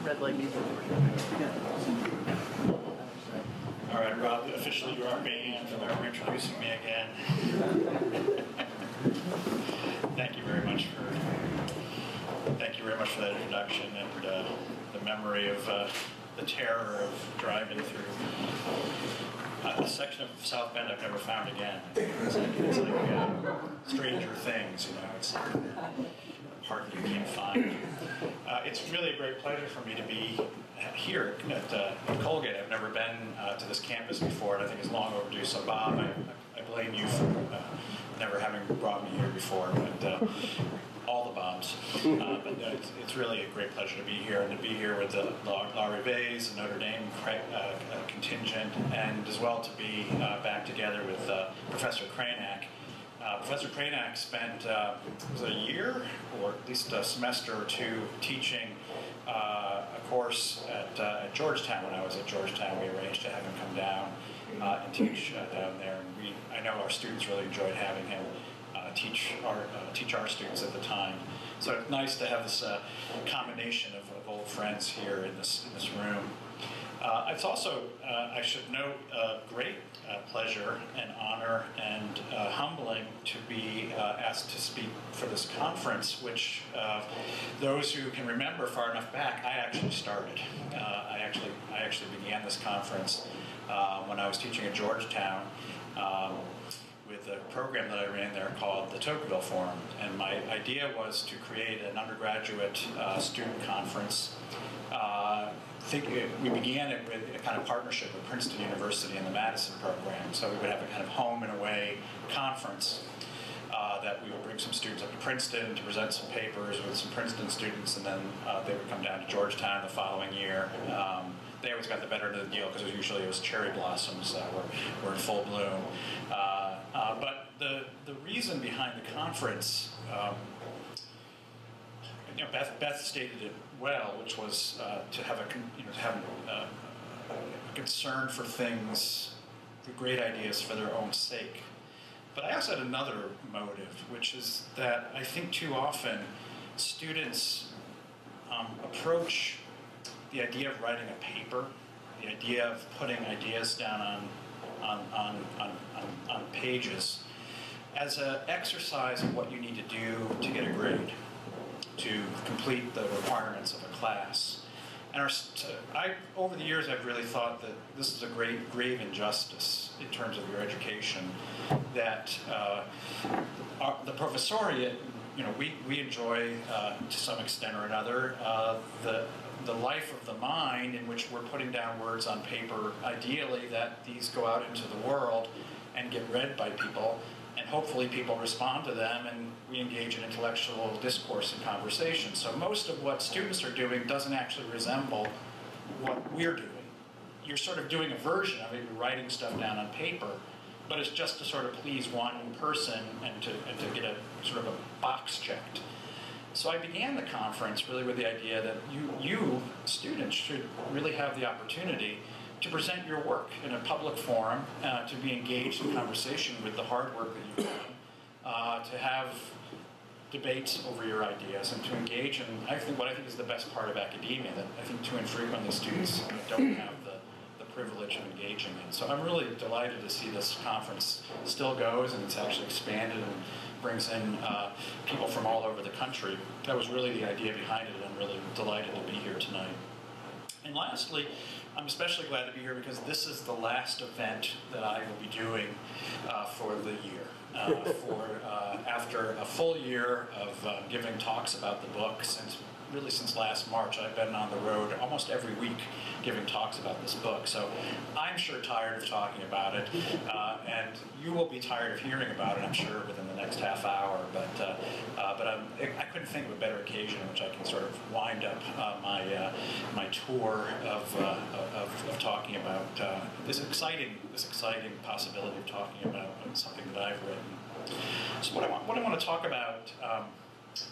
Red light music. All right, Rob, officially you are banned for introducing me again. Thank you very much for that introduction and the memory of the terror of driving through a section of South Bend I've never found again. It's like Stranger Things, you know. It's like a part that you can't find. It's really a great pleasure for me to be here at Colgate. I've never been to this campus before, and I think it's long overdue. So, Bob, I blame you for never having brought me here before, but all the Bobs. But it's really a great pleasure to be here, and to be here with the Laurie Bays, the Notre Dame contingent, and as well to be back together with Professor Cranack. Professor Cranack spent was it a year, or at least a semester or two, teaching a course at Georgetown. When I was at Georgetown, we arranged to have him come down and teach down there. And I know our students really enjoyed having him teach our students at the time. So it's nice to have this combination of old friends here in this room. It's also, I should note, a great pleasure and honor and humbling to be asked to speak for this conference, which those who can remember far enough back, I actually started. I actually began this conference when I was teaching at Georgetown with a program that I ran there called the Tocqueville Forum. And my idea was to create an undergraduate student conference. We began it with a kind of partnership with Princeton University and the Madison program. So we would have a kind of home and away conference that we would bring some students up to Princeton to present some papers with some Princeton students, and then they would come down to Georgetown the following year. They always got the better end of the deal because usually it was cherry blossoms were in full bloom. But the reason behind the conference, Beth stated it well, which was to have a concern for things, for great ideas for their own sake. But I also had another motive, which is that I think too often students approach the idea of writing a paper, the idea of putting ideas down on pages, as an exercise of what you need to do to get a grade, to complete the requirements of a class. And over the years, I've really thought that this is a grave injustice in terms of your education, that the professoriate, we enjoy to some extent or another the life of the mind in which we're putting down words on paper, ideally that these go out into the world and get read by people, and hopefully people respond to them, and we engage in intellectual discourse and conversation. So most of what students are doing doesn't actually resemble what we're doing. You're sort of doing a version of it, you're writing stuff down on paper, but it's just to sort of please one person and to get a sort of a box checked. So I began the conference really with the idea that you students should really have the opportunity to present your work in a public forum, to be engaged in conversation with the hard work that you've done, to have debates over your ideas, and to engage in what I think is the best part of academia, that I think too infrequently students don't have the privilege of engaging in. So I'm really delighted to see this conference still goes, and it's actually expanded and brings in people from all over the country. That was really the idea behind it, and I'm really delighted to be here tonight. And lastly, I'm especially glad to be here because this is the last event that I will be doing for the year. After a full year of giving talks about the book, since last March, I've been on the road almost every week giving talks about this book. So I'm sure tired of talking about it, and you will be tired of hearing about it, I'm sure, within the next half hour. But I couldn't think of a better occasion in which I can sort of wind up my tour of talking about this exciting possibility of talking about something that I've written. So what I want to talk about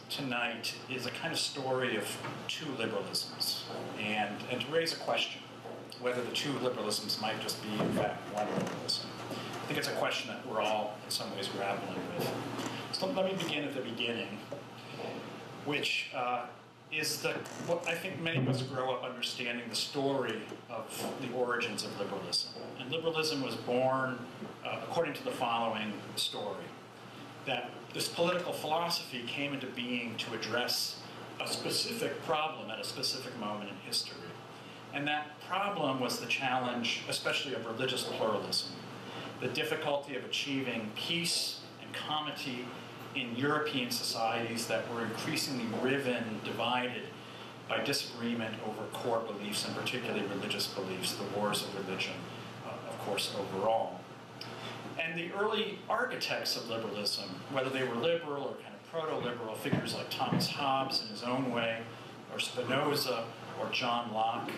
tonight is a kind of story of two liberalisms, and to raise a question, whether the two liberalisms might just be, in fact, one liberalism. I think it's a question that we're all, in some ways, grappling with. So let me begin at the beginning. which is what I think many of us grow up understanding the story of the origins of liberalism. And liberalism was born according to the following story, that this political philosophy came into being to address a specific problem at a specific moment in history. And that problem was the challenge, especially of religious pluralism, the difficulty of achieving peace and comity in European societies that were increasingly riven, divided by disagreement over core beliefs, and particularly religious beliefs, the wars of religion, of course, overall. And the early architects of liberalism, whether they were liberal or kind of proto-liberal, figures like Thomas Hobbes in his own way, or Spinoza, or John Locke,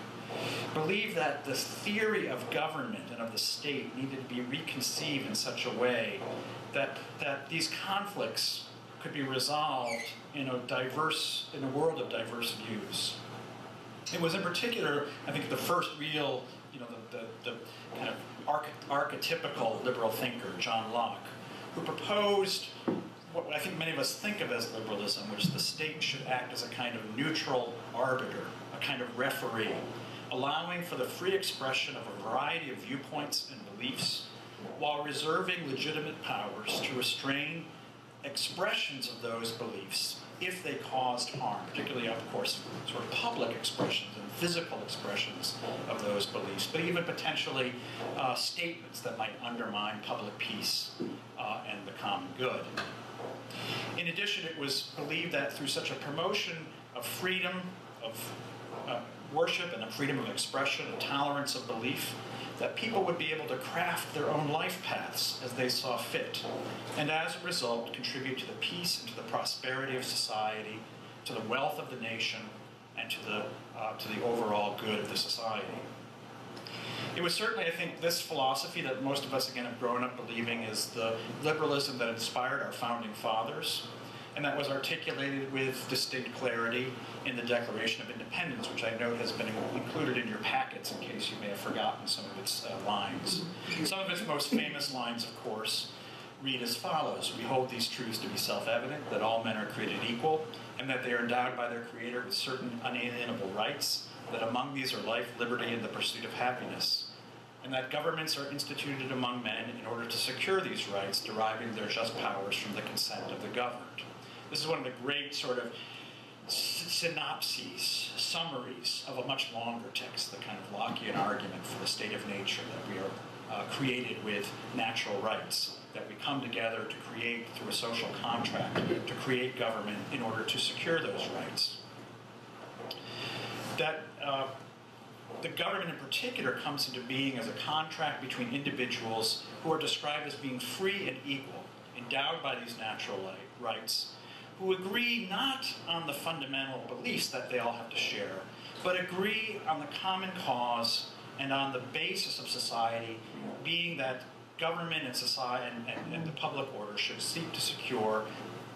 believed that the theory of government and of the state needed to be reconceived in such a way that these conflicts could be resolved in a world of diverse views. It was in particular, I think, the first real, the kind of archetypical liberal thinker, John Locke, who proposed what I think many of us think of as liberalism, which the state should act as a kind of neutral arbiter, a kind of referee, allowing for the free expression of a variety of viewpoints and beliefs, while reserving legitimate powers to restrain expressions of those beliefs if they caused harm, particularly, of course, sort of public expressions and physical expressions of those beliefs, but even potentially statements that might undermine public peace and the common good. In addition, it was believed that through such a promotion of freedom of worship and a freedom of expression, a tolerance of belief, that people would be able to craft their own life paths as they saw fit, and as a result contribute to the peace and to the prosperity of society, to the wealth of the nation, and to the overall good of the society. It was certainly, I think, this philosophy that most of us, again, have grown up believing is the liberalism that inspired our founding fathers, and that was articulated with distinct clarity in the Declaration of Independence, which I note has been included in your packets in case you may have forgotten some of its lines. Some of its most famous lines, of course, read as follows: "We hold these truths to be self-evident, that all men are created equal, and that they are endowed by their Creator with certain unalienable rights, that among these are life, liberty, and the pursuit of happiness, and that governments are instituted among men in order to secure these rights, deriving their just powers from the consent of the governed." This is one of the great sort of synopses, summaries of a much longer text, the kind of Lockean argument for the state of nature, that we are created with natural rights, that we come together to create, through a social contract, to create government in order to secure those rights. That the government in particular comes into being as a contract between individuals who are described as being free and equal, endowed by these natural rights, who agree not on the fundamental beliefs that they all have to share, but agree on the common cause and on the basis of society, being that government and society and the public order should seek to secure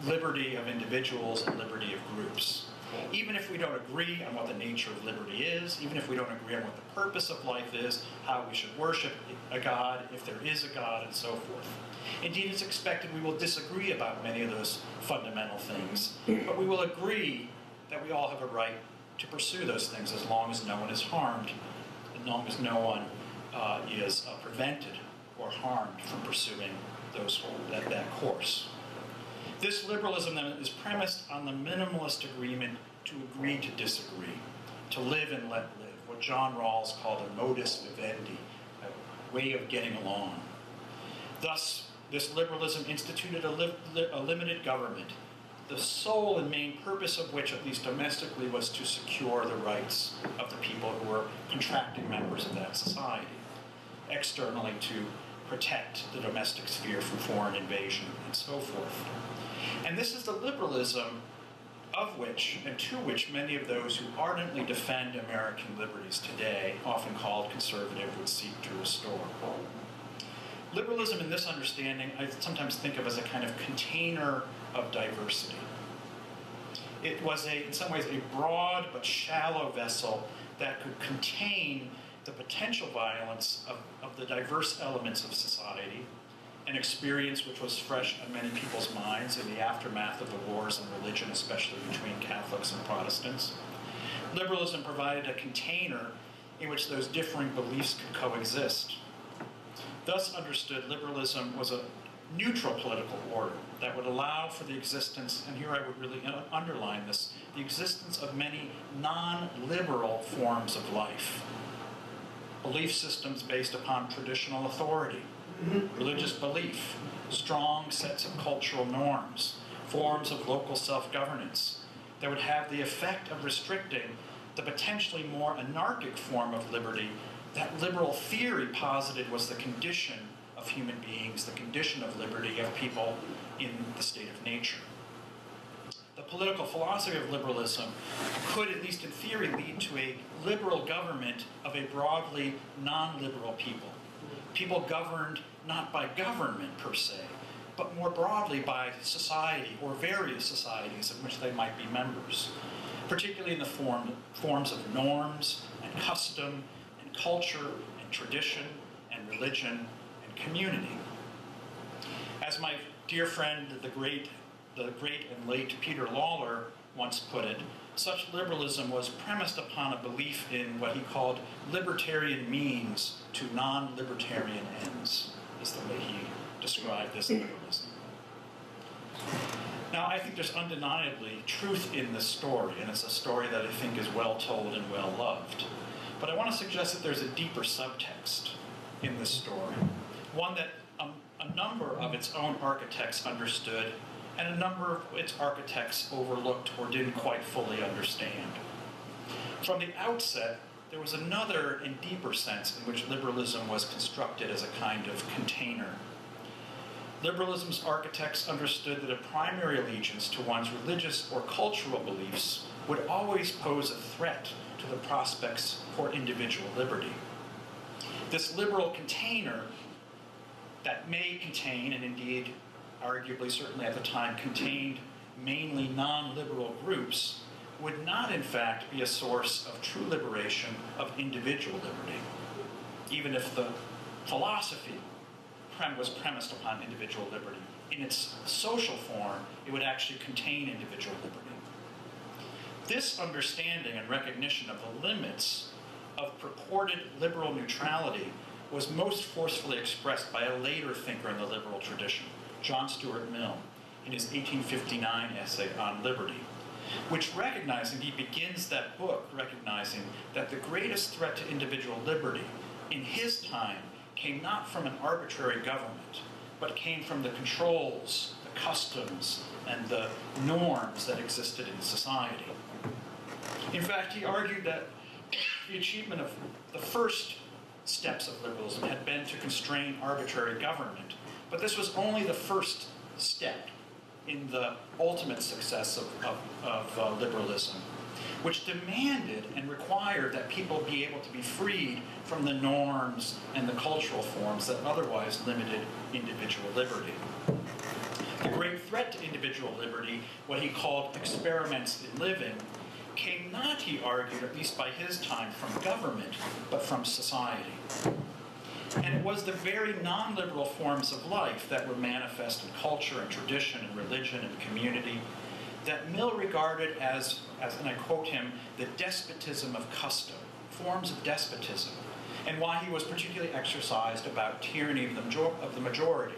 liberty of individuals and liberty of groups. Even if we don't agree on what the nature of liberty is, even if we don't agree on what the purpose of life is, how we should worship a God, if there is a God, and so forth. Indeed, it's expected we will disagree about many of those fundamental things, but we will agree that we all have a right to pursue those things as long as no one is harmed, as long as no one is prevented or harmed from pursuing that course. This liberalism, then, is premised on the minimalist agreement to agree to disagree, to live and let live, what John Rawls called a modus vivendi, a way of getting along. Thus, this liberalism instituted a limited government, the sole and main purpose of which, at least domestically, was to secure the rights of the people who were contracting members of that society, externally to protect the domestic sphere from foreign invasion, and so forth. And this is the liberalism of which, and to which, many of those who ardently defend American liberties today, often called conservative, would seek to restore. Liberalism, in this understanding, I sometimes think of as a kind of container of diversity. It was, in some ways, a broad but shallow vessel that could contain the potential violence of the diverse elements of society, an experience which was fresh on many people's minds in the aftermath of the wars in religion, especially between Catholics and Protestants. Liberalism provided a container in which those differing beliefs could coexist. Thus understood, liberalism was a neutral political order that would allow for the existence, and here I would really underline this, the existence of many non-liberal forms of life. Belief systems based upon traditional authority, religious belief, strong sets of cultural norms, forms of local self-governance that would have the effect of restricting the potentially more anarchic form of liberty that liberal theory posited was the condition of human beings, the condition of liberty of people in the state of nature. The political philosophy of liberalism could, at least in theory, lead to a liberal government of a broadly non-liberal people. People governed not by government per se, but more broadly by society or various societies in which they might be members, particularly in the forms of norms and custom and culture and tradition and religion and community. As my dear friend, the great and late Peter Lawler once put it, such liberalism was premised upon a belief in what he called libertarian means to non-libertarian ends, is the way he described this liberalism. Now, I think there's undeniably truth in this story, and it's a story that I think is well told and well loved. But I want to suggest that there's a deeper subtext in this story, one that a number of its own architects understood, and a number of its architects overlooked or didn't quite fully understand. From the outset, there was another and deeper sense in which liberalism was constructed as a kind of container. Liberalism's architects understood that a primary allegiance to one's religious or cultural beliefs would always pose a threat to the prospects for individual liberty. This liberal container that may contain, and indeed arguably certainly at the time contained mainly non-liberal groups, would not in fact be a source of true liberation of individual liberty, even if the philosophy was premised upon individual liberty. In its social form, it would actually contain individual liberty. This understanding and recognition of the limits of purported liberal neutrality was most forcefully expressed by a later thinker in the liberal tradition, John Stuart Mill, in his 1859 essay on liberty, which recognizing, he begins that book recognizing that the greatest threat to individual liberty in his time came not from an arbitrary government, but came from the controls, the customs, and the norms that existed in society. In fact, he argued that the achievement of the first steps of liberalism had been to constrain arbitrary government, but this was only the first step in the ultimate success of liberalism, which demanded and required that people be able to be freed from the norms and the cultural forms that otherwise limited individual liberty. The great threat to individual liberty, what he called experiments in living, came not, he argued, at least by his time, from government, but from society. And it was the very non-liberal forms of life that were manifest in culture and tradition and religion and community that Mill regarded as, and I quote him, the despotism of custom, forms of despotism, and why he was particularly exercised about tyranny of the majority,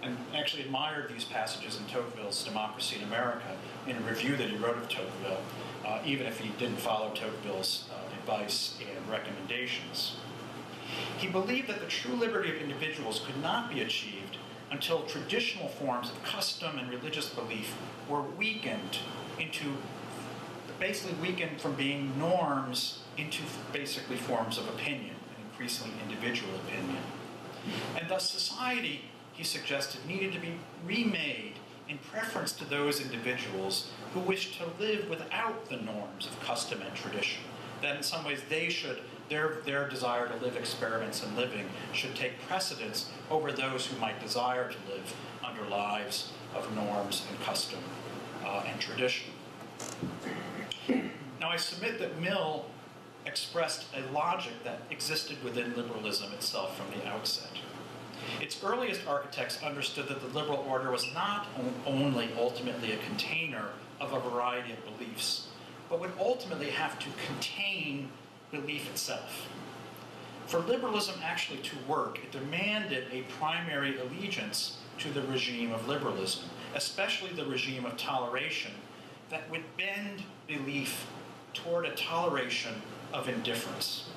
and actually admired these passages in Tocqueville's Democracy in America in a review that he wrote of Tocqueville, even if he didn't follow Tocqueville's advice and recommendations. He believed that the true liberty of individuals could not be achieved until traditional forms of custom and religious belief were weakened from being norms into basically forms of opinion, and increasingly individual opinion. And thus society, he suggested, needed to be remade in preference to those individuals who wished to live without the norms of custom and tradition. That in some ways their desire to live experiments in living should take precedence over those who might desire to live under lives of norms and custom and tradition. Now I submit that Mill expressed a logic that existed within liberalism itself from the outset. Its earliest architects understood that the liberal order was not only ultimately a container of a variety of beliefs, but would ultimately have to contain belief itself. For liberalism actually to work, it demanded a primary allegiance to the regime of liberalism, especially the regime of toleration, that would bend belief toward a toleration of indifference.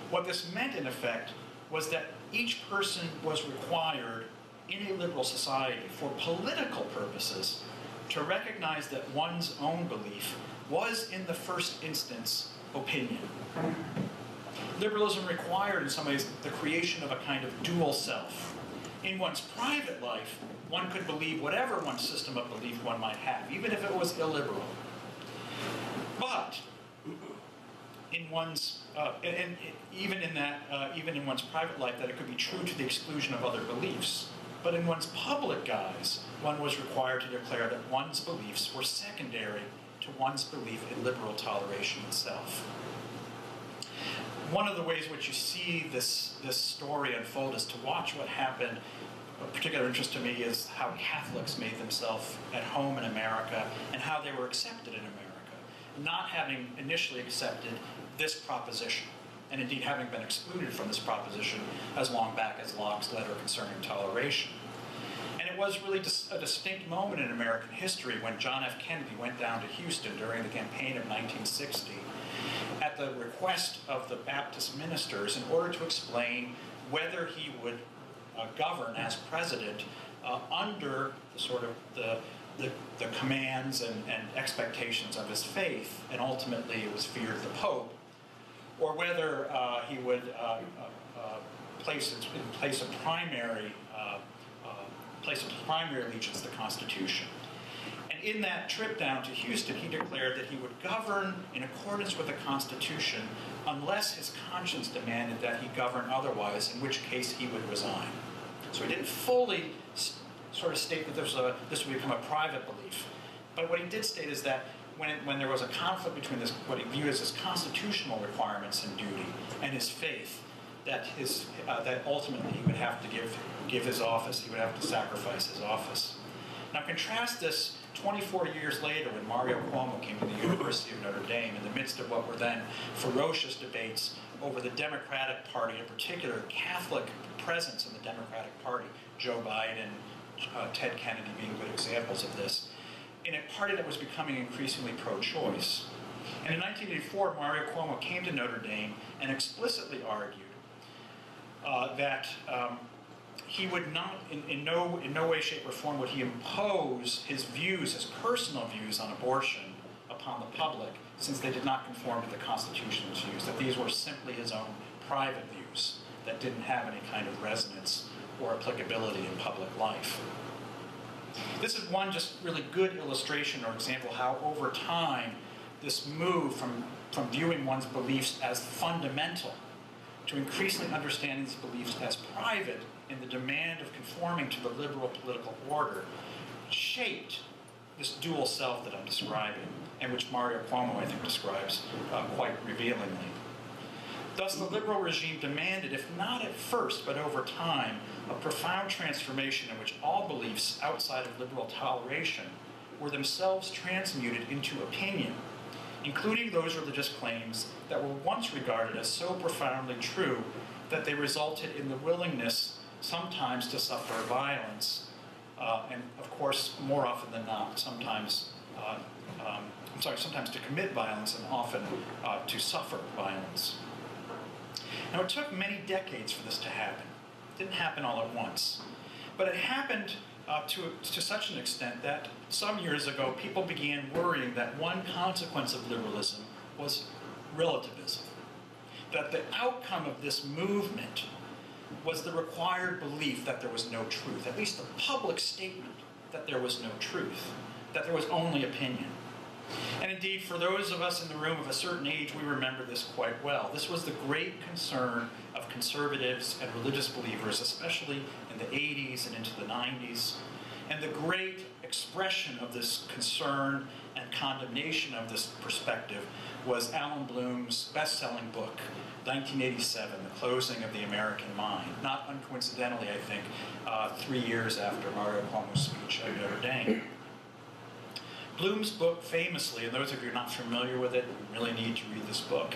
What this meant, in effect, was that each person was required in a liberal society for political purposes to recognize that one's own belief was, in the first instance, opinion. Liberalism required, in some ways, the creation of a kind of dual self. In one's private life, one could believe whatever one's system of belief one might have, even if it was illiberal. But in one's, even in one's private life, that it could be true to the exclusion of other beliefs. But in one's public guise, one was required to declare that one's beliefs were secondary to one's belief in liberal toleration itself. One of the ways in which you see this story unfold is to watch what happened. Of particular interest to me is how Catholics made themselves at home in America and how they were accepted in America, not having initially accepted this proposition, and indeed having been excluded from this proposition as long back as Locke's letter concerning toleration. And it was really a distinct moment in American history when John F. Kennedy went down to Houston during the campaign of 1960 at the request of the Baptist ministers in order to explain whether he would govern as president under the sort of the commands and expectations of his faith, and ultimately it was feared the Pope, or whether he would place a primary allegiance to the Constitution. And in that trip down to Houston, he declared that he would govern in accordance with the Constitution unless his conscience demanded that he govern otherwise, in which case he would resign. So he didn't fully sort of state that this would become a private belief. But what he did state is that when there was a conflict between what he viewed as his constitutional requirements and duty and his faith, that ultimately he would have to give his office, he would have to sacrifice his office. Now contrast this 24 years later when Mario Cuomo came to the University of Notre Dame in the midst of what were then ferocious debates over the Democratic Party, in particular Catholic presence in the Democratic Party, Joe Biden, Ted Kennedy being good examples of this, in a party that was becoming increasingly pro-choice. And in 1984, Mario Cuomo came to Notre Dame and explicitly argued that he would not, in no way, shape, or form would he impose his views, his personal views on abortion upon the public, since they did not conform to the Constitution's views, that these were simply his own private views that didn't have any kind of resonance or applicability in public life. This is one just really good illustration or example how over time this move from viewing one's beliefs as fundamental to increasingly understanding these beliefs as private in the demand of conforming to the liberal political order shaped this dual self that I'm describing, and which Mario Cuomo, I think, describes quite revealingly. Thus, the liberal regime demanded, if not at first, but over time, a profound transformation in which all beliefs outside of liberal toleration were themselves transmuted into opinion, including those religious claims that were once regarded as so profoundly true that they resulted in the willingness sometimes to suffer violence, and of course, more often than not, sometimes to commit violence and often to suffer violence. Now, it took many decades for this to happen. It didn't happen all at once. But it happened to such an extent that some years ago, people began worrying that one consequence of liberalism was relativism. That the outcome of this movement was the required belief that there was no truth, at least the public statement that there was no truth, that there was only opinion. And indeed, for those of us in the room of a certain age, we remember this quite well. This was the great concern of conservatives and religious believers, especially in the 80s and into the 90s, and the great expression of this concern and condemnation of this perspective was Alan Bloom's best-selling book, 1987, The Closing of the American Mind. Not uncoincidentally, I think, 3 years after Mario Cuomo's speech at Notre Dame. Bloom's book famously, and those of you not familiar with it, you really need to read this book,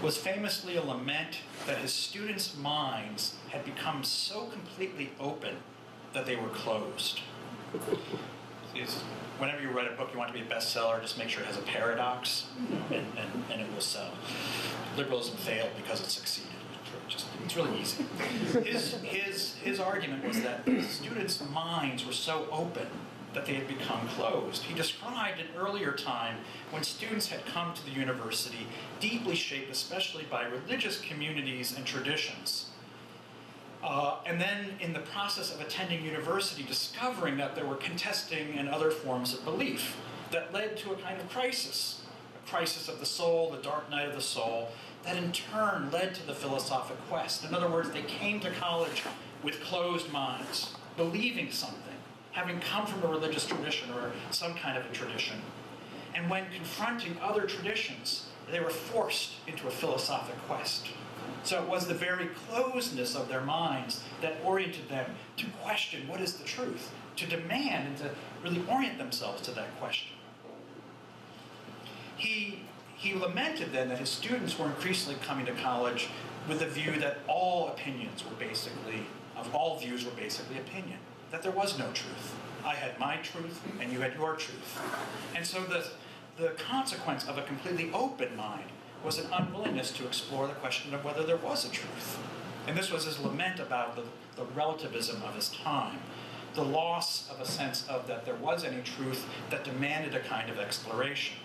was famously a lament that his students' minds had become so completely open that they were closed. Whenever you write a book you want to be a bestseller, just make sure it has a paradox, and it will sell. Liberalism failed because it succeeded. It's really easy. His argument was that students' minds were so open that they had become closed. He described an earlier time when students had come to the university deeply shaped, especially by religious communities and traditions. And then in the process of attending university, discovering that there were contesting and other forms of belief that led to a kind of crisis, a crisis of the soul, the dark night of the soul, that in turn led to the philosophic quest. In other words, they came to college with closed minds, believing something, having come from a religious tradition or some kind of a tradition. And when confronting other traditions, they were forced into a philosophic quest. So it was the very closedness of their minds that oriented them to question what is the truth, to demand and to really orient themselves to that question. He lamented then that his students were increasingly coming to college with the view that all opinions were basically, of all views were basically opinion, that there was no truth. I had my truth and you had your truth. And so the consequence of a completely open mind was an unwillingness to explore the question of whether there was a truth. And this was his lament about the relativism of his time, the loss of a sense of that there was any truth that demanded a kind of exploration.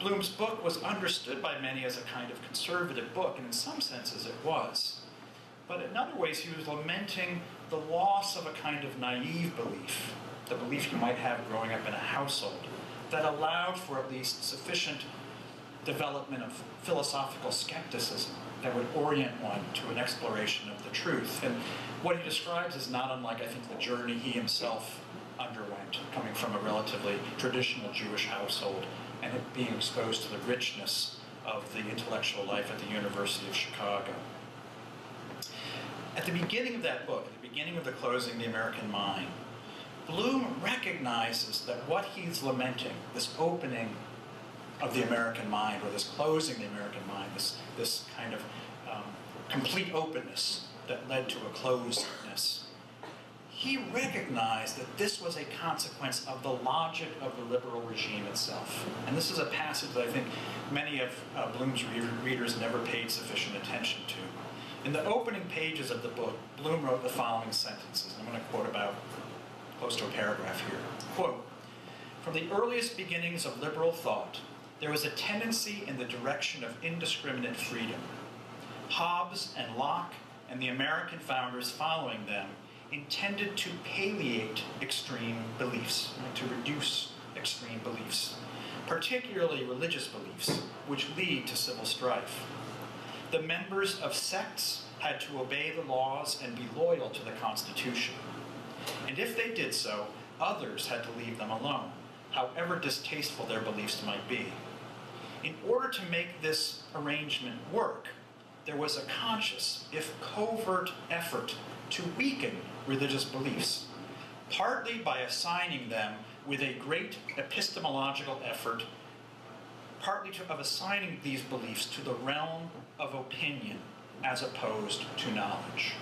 Bloom's book was understood by many as a kind of conservative book, and in some senses it was. But in other ways he was lamenting the loss of a kind of naive belief, the belief you might have growing up in a household, that allowed for at least sufficient development of philosophical skepticism that would orient one to an exploration of the truth. And what he describes is not unlike, I think, the journey he himself underwent, coming from a relatively traditional Jewish household and being exposed to the richness of the intellectual life at the University of Chicago. At the beginning of that book, at the beginning of The Closing of the American Mind, Bloom recognizes that what he's lamenting, this opening of the American mind, or this closing of the American mind, this kind of complete openness that led to a closedness, he recognized that this was a consequence of the logic of the liberal regime itself. And this is a passage that I think many of Bloom's readers never paid sufficient attention to. In the opening pages of the book, Bloom wrote the following sentences. I'm going to quote about close to a paragraph here. Quote, "From the earliest beginnings of liberal thought, there was a tendency in the direction of indiscriminate freedom. Hobbes and Locke and the American founders following them intended to palliate extreme beliefs, to reduce extreme beliefs, particularly religious beliefs, which lead to civil strife. The members of sects had to obey the laws and be loyal to the Constitution. And if they did so, others had to leave them alone, however distasteful their beliefs might be. In order to make this arrangement work, there was a conscious, if covert, effort to weaken religious beliefs, partly by assigning them with a great epistemological effort, partly of assigning these beliefs to the realm of opinion as opposed to knowledge.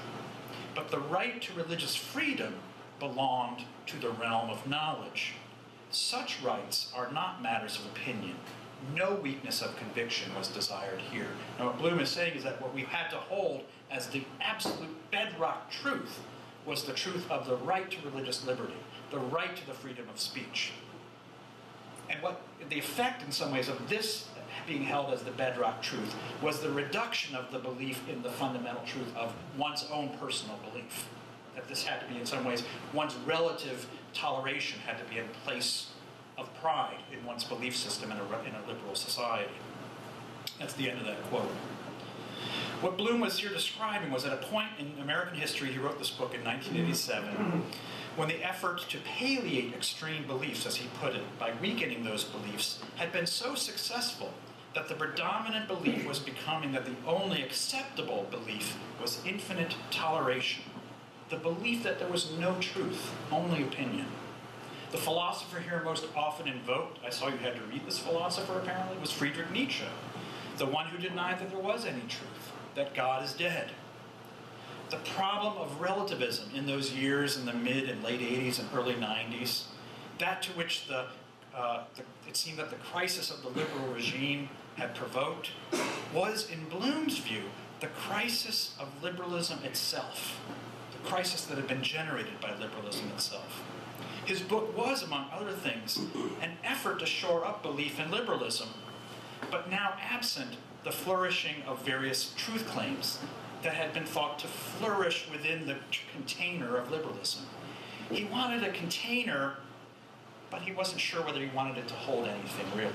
But the right to religious freedom belonged to the realm of knowledge. Such rights are not matters of opinion. No weakness of conviction was desired here." Now what Bloom is saying is that what we had to hold as the absolute bedrock truth was the truth of the right to religious liberty, the right to the freedom of speech. And what the effect in some ways of this being held as the bedrock truth was the reduction of the belief in the fundamental truth of one's own personal belief. That this had to be in some ways, one's relative toleration had to be in place of pride in one's belief system in a liberal society. That's the end of that quote. What Bloom was here describing was at a point in American history, he wrote this book in 1987, when the effort to palliate extreme beliefs, as he put it, by weakening those beliefs, had been so successful that the predominant belief was becoming that the only acceptable belief was infinite toleration. The belief that there was no truth, only opinion. The philosopher here most often invoked, I saw you had to read this philosopher apparently, was Friedrich Nietzsche, the one who denied that there was any truth, that God is dead. The problem of relativism in those years in the mid and late 80s and early 90s, that to which it seemed that the crisis of the liberal regime had provoked, was, in Bloom's view, the crisis of liberalism itself, the crisis that had been generated by liberalism itself. His book was, among other things, an effort to shore up belief in liberalism, but now absent the flourishing of various truth claims that had been thought to flourish within the container of liberalism. He wanted a container, but he wasn't sure whether he wanted it to hold anything, really.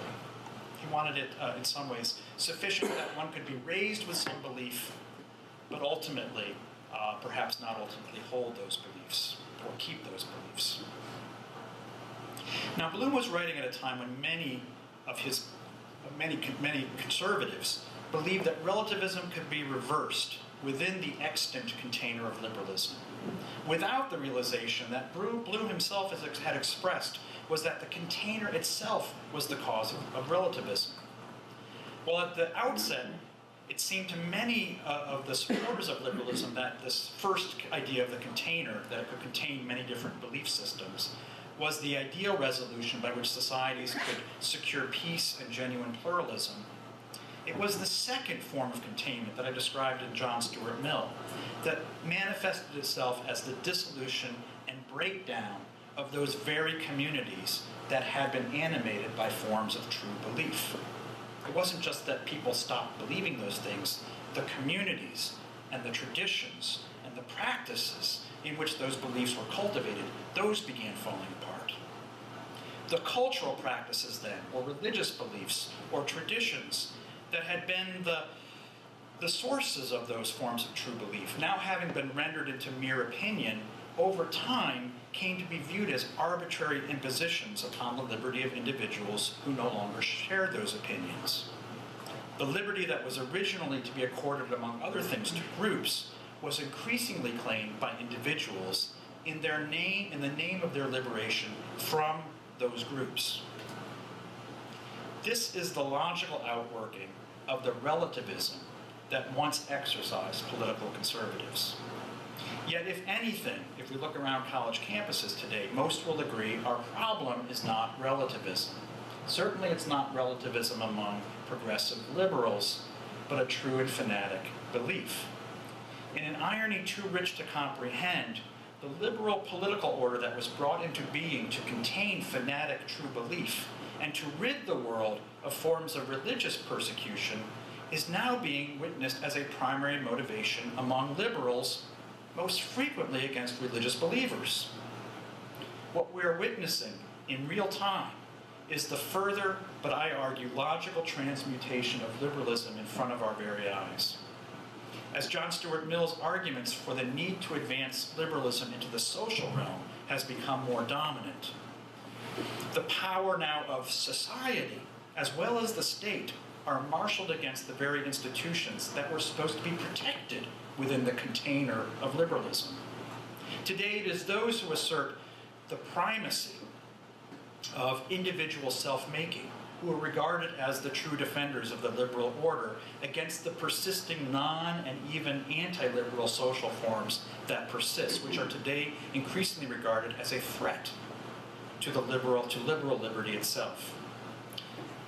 He wanted it, in some ways, sufficient that one could be raised with some belief, but ultimately, perhaps not ultimately hold those beliefs, or keep those beliefs. Now, Bloom was writing at a time when many conservatives believed that relativism could be reversed within the extant container of liberalism, without the realization that Bloom himself had expressed was that the container itself was the cause of relativism. Well, at the outset, it seemed to many of the supporters of liberalism that this first idea of the container, that it could contain many different belief systems, was the ideal resolution by which societies could secure peace and genuine pluralism. It was the second form of containment that I described in John Stuart Mill that manifested itself as the dissolution and breakdown of those very communities that had been animated by forms of true belief. It wasn't just that people stopped believing those things, the communities and the traditions and the practices in which those beliefs were cultivated, those began falling apart. The cultural practices then, or religious beliefs, or traditions that had been the sources of those forms of true belief, now having been rendered into mere opinion, over time came to be viewed as arbitrary impositions upon the liberty of individuals who no longer shared those opinions. The liberty that was originally to be accorded, among other things, to groups was increasingly claimed by individuals in the name of their liberation from those groups. This is the logical outworking of the relativism that once exercised political conservatives. Yet, if anything, if we look around college campuses today, most will agree our problem is not relativism. Certainly it's not relativism among progressive liberals, but a true and fanatic belief. In an irony too rich to comprehend, the liberal political order that was brought into being to contain fanatic true belief and to rid the world of forms of religious persecution is now being witnessed as a primary motivation among liberals, most frequently against religious believers. What we're witnessing in real time is the further, but I argue, logical transmutation of liberalism in front of our very eyes. As John Stuart Mill's arguments for the need to advance liberalism into the social realm has become more dominant, the power now of society, as well as the state, are marshaled against the very institutions that were supposed to be protected within the container of liberalism. Today, it is those who assert the primacy of individual self-making who are regarded as the true defenders of the liberal order against the persisting non- and even anti-liberal social forms that persist, which are today increasingly regarded as a threat to liberal liberty itself.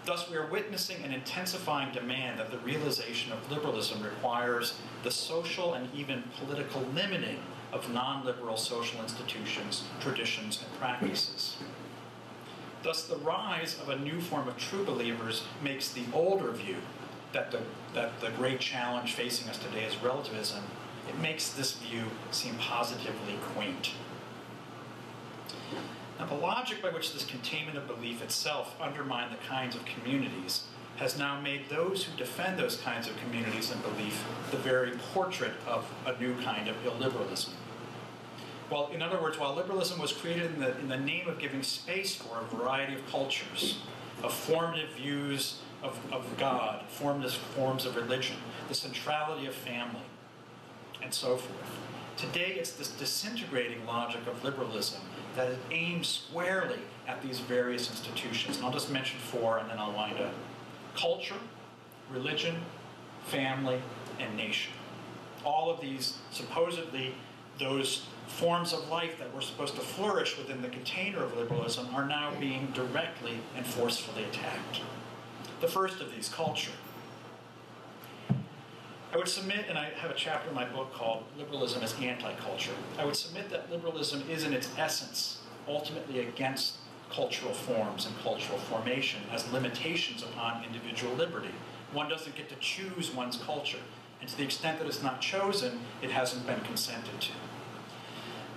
Thus, we are witnessing an intensifying demand that the realization of liberalism requires the social and even political limiting of non-liberal social institutions, traditions, and practices. Thus, the rise of a new form of true believers makes the older view that the great challenge facing us today is relativism. It makes this view seem positively quaint. Now, the logic by which this containment of belief itself undermined the kinds of communities has now made those who defend those kinds of communities and belief the very portrait of a new kind of illiberalism. Well, in other words, while liberalism was created in the name of giving space for a variety of cultures, of formative views of God, formative forms of religion, the centrality of family, and so forth, today it's this disintegrating logic of liberalism that is aimed squarely at these various institutions. And I'll just mention four and then I'll wind up. Culture, religion, family, and nation. All of these, supposedly, those forms of life that were supposed to flourish within the container of liberalism are now being directly and forcefully attacked. The first of these, culture. I would submit, and I have a chapter in my book called Liberalism as Anti-Culture. I would submit that liberalism is in its essence ultimately against cultural forms and cultural formation as limitations upon individual liberty. One doesn't get to choose one's culture, and to the extent that it's not chosen, it hasn't been consented to.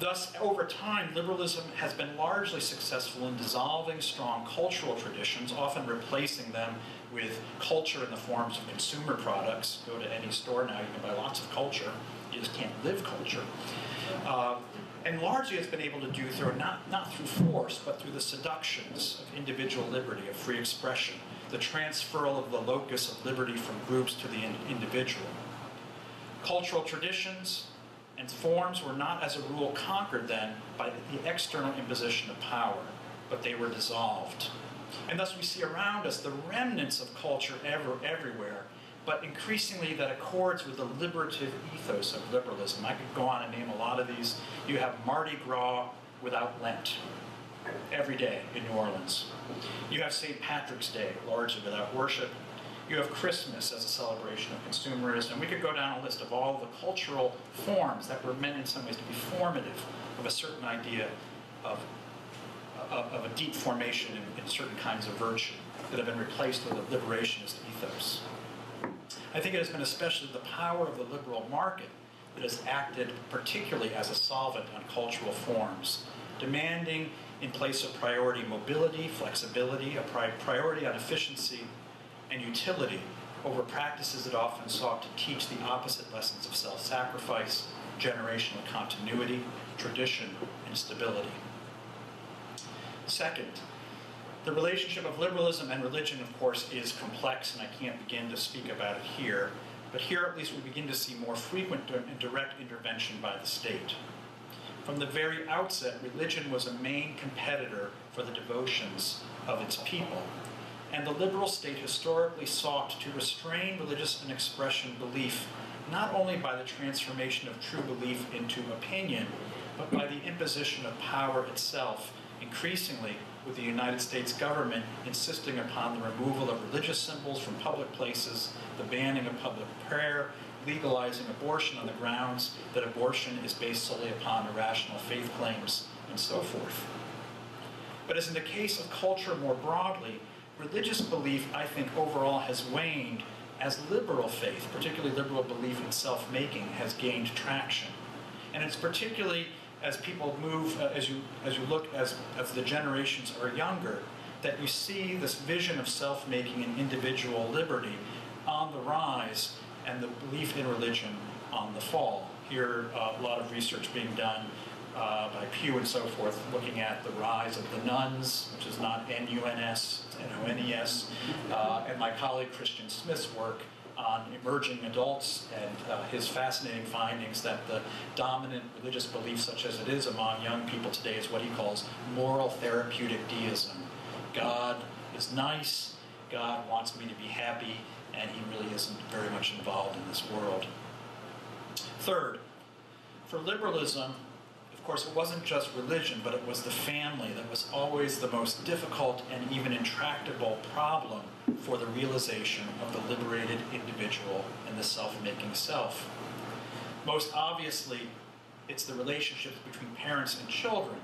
Thus, over time, liberalism has been largely successful in dissolving strong cultural traditions, often replacing them with culture in the forms of consumer products. Go to any store now, you can buy lots of culture. You just can't live culture. And largely it's been able to do through, not through force, but through the seductions of individual liberty, of free expression, the transferal of the locus of liberty from groups to the individual. Cultural traditions and forms were not, as a rule, conquered then by the external imposition of power, but they were dissolved. And thus we see around us the remnants of culture everywhere, but increasingly that accords with the liberative ethos of liberalism. I could go on and name a lot of these. You have Mardi Gras without Lent, every day in New Orleans. You have St. Patrick's Day, largely without worship. You have Christmas as a celebration of consumerism. We could go down a list of all the cultural forms that were meant in some ways to be formative of a certain idea of a deep formation in certain kinds of virtue that have been replaced with a liberationist ethos. I think it has been especially the power of the liberal market that has acted particularly as a solvent on cultural forms, demanding in place of priority mobility, flexibility, a priority on efficiency and utility over practices that often sought to teach the opposite lessons of self-sacrifice, generational continuity, tradition, and stability. Second, the relationship of liberalism and religion, of course, is complex, and I can't begin to speak about it here, but here at least we begin to see more frequent and direct intervention by the state. From the very outset, religion was a main competitor for the devotions of its people, and the liberal state historically sought to restrain religious and expression belief not only by the transformation of true belief into opinion, but by the imposition of power itself, increasingly with the United States government insisting upon the removal of religious symbols from public places, the banning of public prayer, legalizing abortion on the grounds that abortion is based solely upon irrational faith claims, and so forth. But as in the case of culture more broadly, religious belief, I think, overall has waned as liberal faith, particularly liberal belief in self-making, has gained traction. And it's particularly as people move, as you look as the generations are younger, that you see this vision of self-making and individual liberty on the rise and the belief in religion on the fall. Here, a lot of research being done by Pew and so forth, looking at the rise of the nuns, which is not N-U-N-S, it's N-O-N-E-S, and my colleague Christian Smith's work on emerging adults and his fascinating findings that the dominant religious belief, such as it is among young people today, is what he calls moral therapeutic deism. God is nice, God wants me to be happy, and he really isn't very much involved in this world. Third, for liberalism, of course, it wasn't just religion, but it was the family that was always the most difficult and even intractable problem for the realization of the liberated individual and the self-making self. Most obviously, it's the relationships between parents and children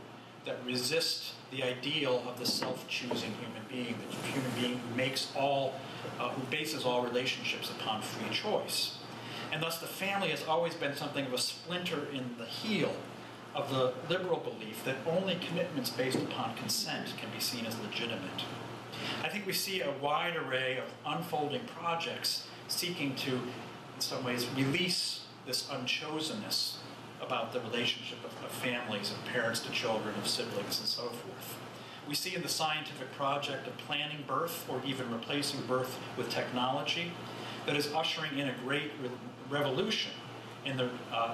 that resist the ideal of the self-choosing human being, the human being who makes who bases all relationships upon free choice. And thus the family has always been something of a splinter in the heel of the liberal belief that only commitments based upon consent can be seen as legitimate. I think we see a wide array of unfolding projects seeking to, in some ways, release this unchosenness about the relationship of families, of parents to children, of siblings, and so forth. We see in the scientific project of planning birth, or even replacing birth with technology, that is ushering in a great revolution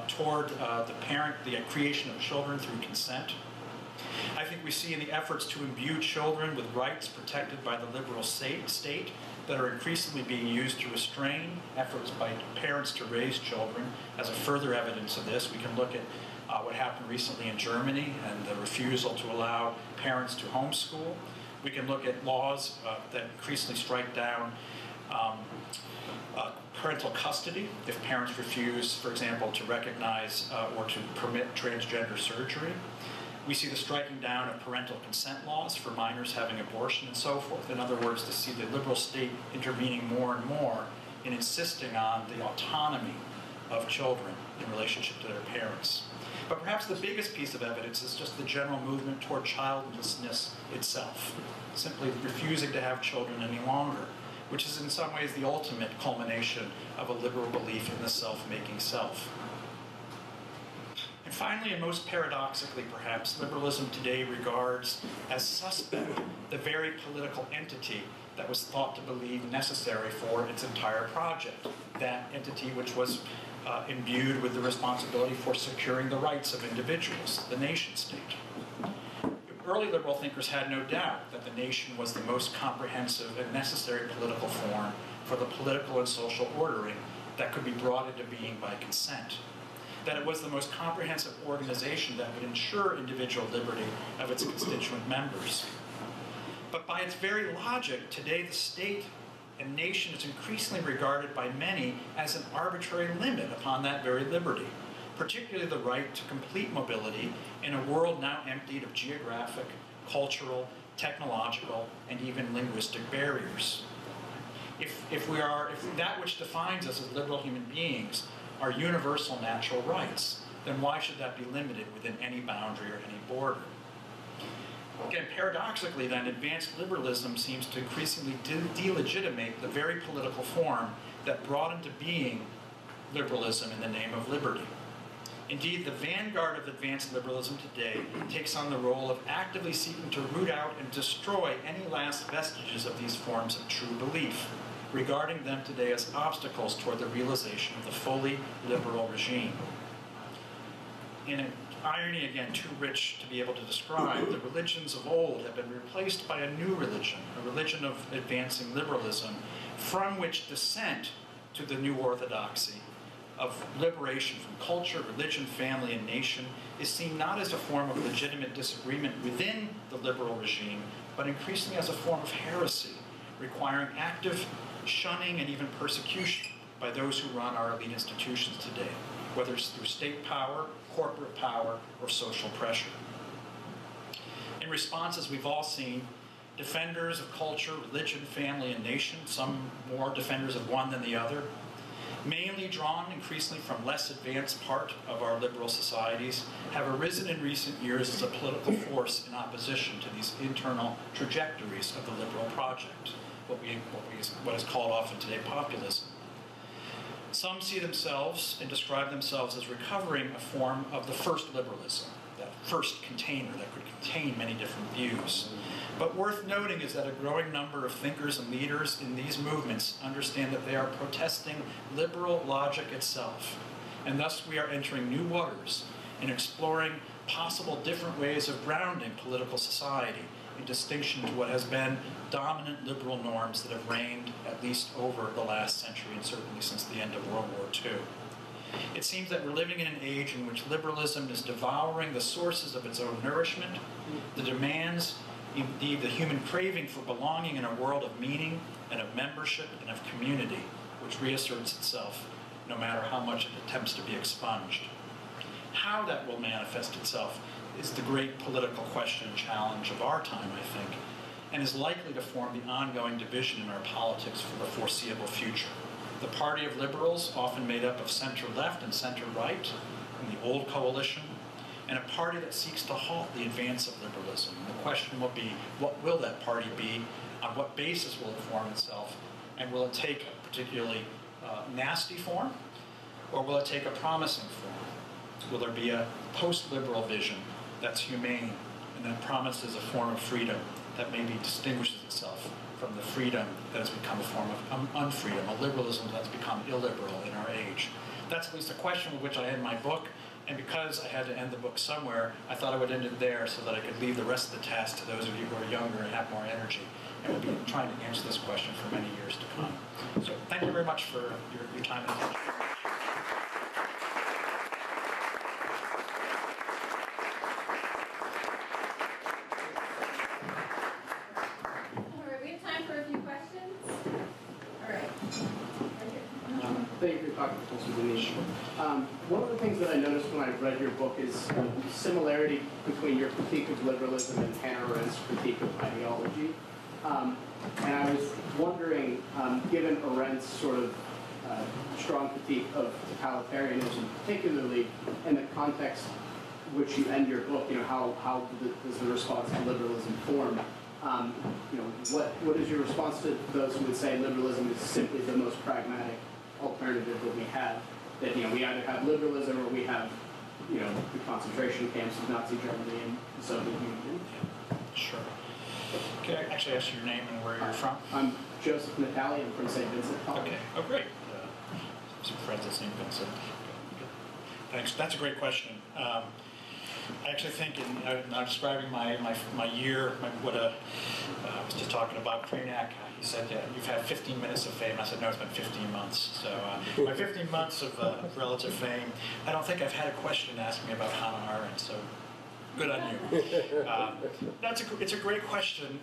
toward the creation of children through consent. I think we see in the efforts to imbue children with rights protected by the liberal state that are increasingly being used to restrain efforts by parents to raise children. As a further evidence of this, we can look at what happened recently in Germany and the refusal to allow parents to homeschool. We can look at laws that increasingly strike down parental custody if parents refuse, for example, to recognize or to permit transgender surgery. We see the striking down of parental consent laws for minors having abortion and so forth. In other words, to see the liberal state intervening more and more in insisting on the autonomy of children in relationship to their parents. But perhaps the biggest piece of evidence is just the general movement toward childlessness itself, simply refusing to have children any longer, which is in some ways the ultimate culmination of a liberal belief in the self-making self. And finally, and most paradoxically perhaps, liberalism today regards as suspect the very political entity that was thought to believe necessary for its entire project, that entity which was imbued with the responsibility for securing the rights of individuals, the nation state. Early liberal thinkers had no doubt that the nation was the most comprehensive and necessary political form for the political and social ordering that could be brought into being by consent. That it was the most comprehensive organization that would ensure individual liberty of its constituent members. But by its very logic, today the state and nation is increasingly regarded by many as an arbitrary limit upon that very liberty, particularly the right to complete mobility in a world now emptied of geographic, cultural, technological, and even linguistic barriers. If that which defines us as liberal human beings are universal natural rights, then why should that be limited within any boundary or any border? Again, paradoxically then, advanced liberalism seems to increasingly delegitimate the very political form that brought into being liberalism in the name of liberty. Indeed, the vanguard of advanced liberalism today takes on the role of actively seeking to root out and destroy any last vestiges of these forms of true belief, regarding them today as obstacles toward the realization of the fully liberal regime. In an irony, again, too rich to be able to describe, the religions of old have been replaced by a new religion, a religion of advancing liberalism, from which descent to the new orthodoxy of liberation from culture, religion, family, and nation is seen not as a form of legitimate disagreement within the liberal regime, but increasingly as a form of heresy, requiring active shunning and even persecution by those who run our elite institutions today, whether it's through state power, corporate power, or social pressure. In response, as we've all seen, defenders of culture, religion, family, and nation, some more defenders of one than the other, mainly drawn increasingly from less advanced part of our liberal societies, have arisen in recent years as a political force in opposition to these internal trajectories of the liberal project, what is called often today populism. Some see themselves and describe themselves as recovering a form of the first liberalism, that first container that could contain many different views. But worth noting is that a growing number of thinkers and leaders in these movements understand that they are protesting liberal logic itself, and thus we are entering new waters and exploring possible different ways of grounding political society in distinction to what has been dominant liberal norms that have reigned at least over the last century and certainly since the end of World War II. It seems that we're living in an age in which liberalism is devouring the sources of its own nourishment, the demands, indeed the human craving for belonging in a world of meaning and of membership and of community, which reasserts itself no matter how much it attempts to be expunged. How that will manifest itself is the great political question and challenge of our time, I think, and is likely to form the ongoing division in our politics for the foreseeable future. The party of liberals, often made up of center-left and center-right, in the old coalition, and a party that seeks to halt the advance of liberalism. And the question will be, what will that party be? On what basis will it form itself? And will it take a particularly nasty form, or will it take a promising form? Will there be a post-liberal vision that's humane and that promises a form of freedom that maybe distinguishes itself from the freedom that has become a form of unfreedom, a liberalism that's become illiberal in our age? That's at least a question with which I end my book, and because I had to end the book somewhere, I thought I would end it there so that I could leave the rest of the task to those of you who are younger and have more energy, and we'll be trying to answer this question for many years to come. So thank you very much for your time and attention. Thank you for talking, Professor Deneen. One of the things that I noticed when I read your book is similarity between your critique of liberalism and Hannah Arendt's critique of ideology. And I was wondering, given Arendt's sort of strong critique of totalitarianism, particularly in the context which you end your book, how does the response to liberalism form? What is your response to those who would say liberalism is simply the most pragmatic alternative that we have? That we either have liberalism or we have the concentration camps of Nazi Germany and the Soviet Union. Sure. Can I actually ask your name and where you're from? I'm Joseph Natali. I'm from St. Vincent College. Okay. Oh, great. Some friends at St. Vincent. Thanks. That's a great question. I actually think in describing my year, I was just talking about Krenak. He said, you've had 15 minutes of fame. I said, no, it's been 15 months. So my 15 months of relative fame, I don't think I've had a question asked me about Hannah Arendt, so good on you. It's a great question,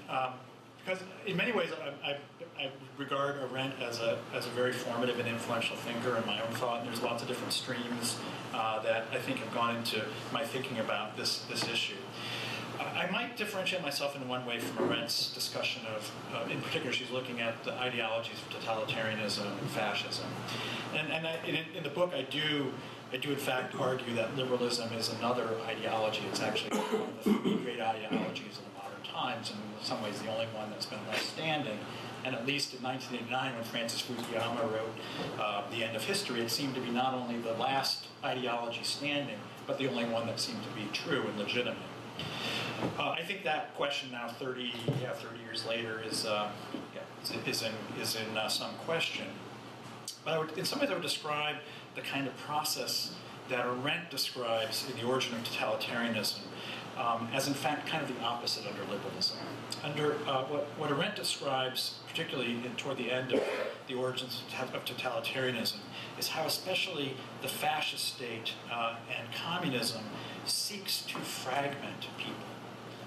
because in many ways I regard Arendt as a very formative and influential thinker in my own thought, and there's lots of different streams that I think have gone into my thinking about this issue. I might differentiate myself in one way from Arendt's discussion of, in particular, she's looking at the ideologies of totalitarianism and fascism. And in the book, I do in fact argue that liberalism is another ideology. It's actually one of the three great ideologies of the modern times, and in some ways the only one that's been left standing. And at least in 1989, when Francis Fukuyama wrote The End of History, it seemed to be not only the last ideology standing, but the only one that seemed to be true and legitimate. I think that question now, 30 years later, is in some question. But in some ways, I would describe the kind of process that Arendt describes in The Origin of Totalitarianism as, in fact, kind of the opposite under liberalism. Under what Arendt describes, particularly toward the end of The Origins of Totalitarianism, is how especially the fascist state and communism seeks to fragment people,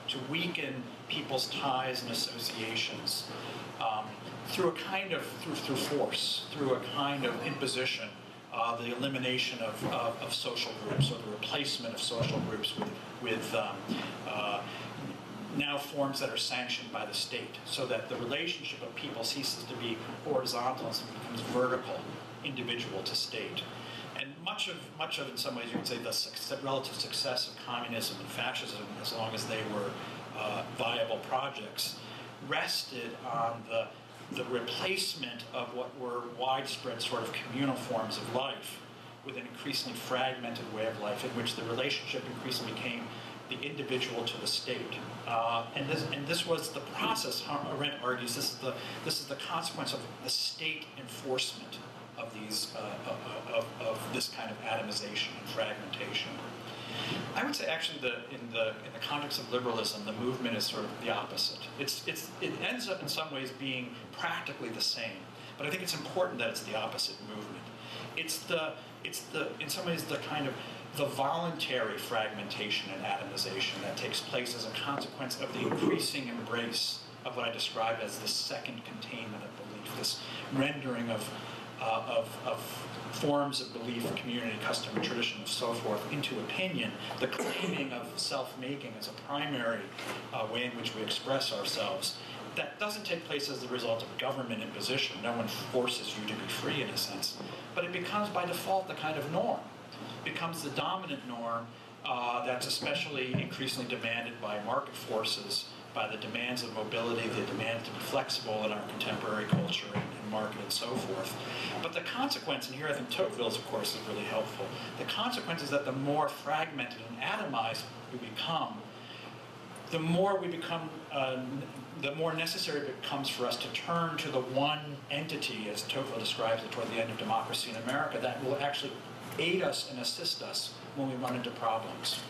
to weaken people's ties and associations through a kind of through force, through a kind of imposition, the elimination of social groups or the replacement of social groups with now forms that are sanctioned by the state, so that the relationship of people ceases to be horizontal and becomes vertical, individual to state. And much of, in some ways, you could say, the relative success of communism and fascism, as long as they were viable projects, rested on the replacement of what were widespread sort of communal forms of life with an increasingly fragmented way of life in which the relationship increasingly became the individual to the state. And this was the process, Arendt argues, this is the consequence of the state enforcement of these of this kind of atomization and fragmentation. I would say actually in the context of liberalism, the movement is sort of the opposite. It ends up in some ways being practically the same, but I think it's important that it's the opposite movement. It's in some ways the kind of the voluntary fragmentation and atomization that takes place as a consequence of the increasing embrace of what I describe as the second containment of belief, this rendering of forms of belief, community, custom, and tradition, and so forth, into opinion, the claiming of self-making as a primary way in which we express ourselves. That doesn't take place as the result of government imposition. No one forces you to be free in a sense. But it becomes, by default, the kind of norm. It becomes the dominant norm That's especially increasingly demanded by market forces, by the demands of mobility, the demand to be flexible in our contemporary culture and market and so forth. But the consequence, and here I think Tocqueville's, of course, is really helpful, the consequence is that the more fragmented and atomized we become, the more necessary it becomes for us to turn to the one entity, as Tocqueville describes it toward the end of Democracy in America, that will actually aid us and assist us when we run into problems,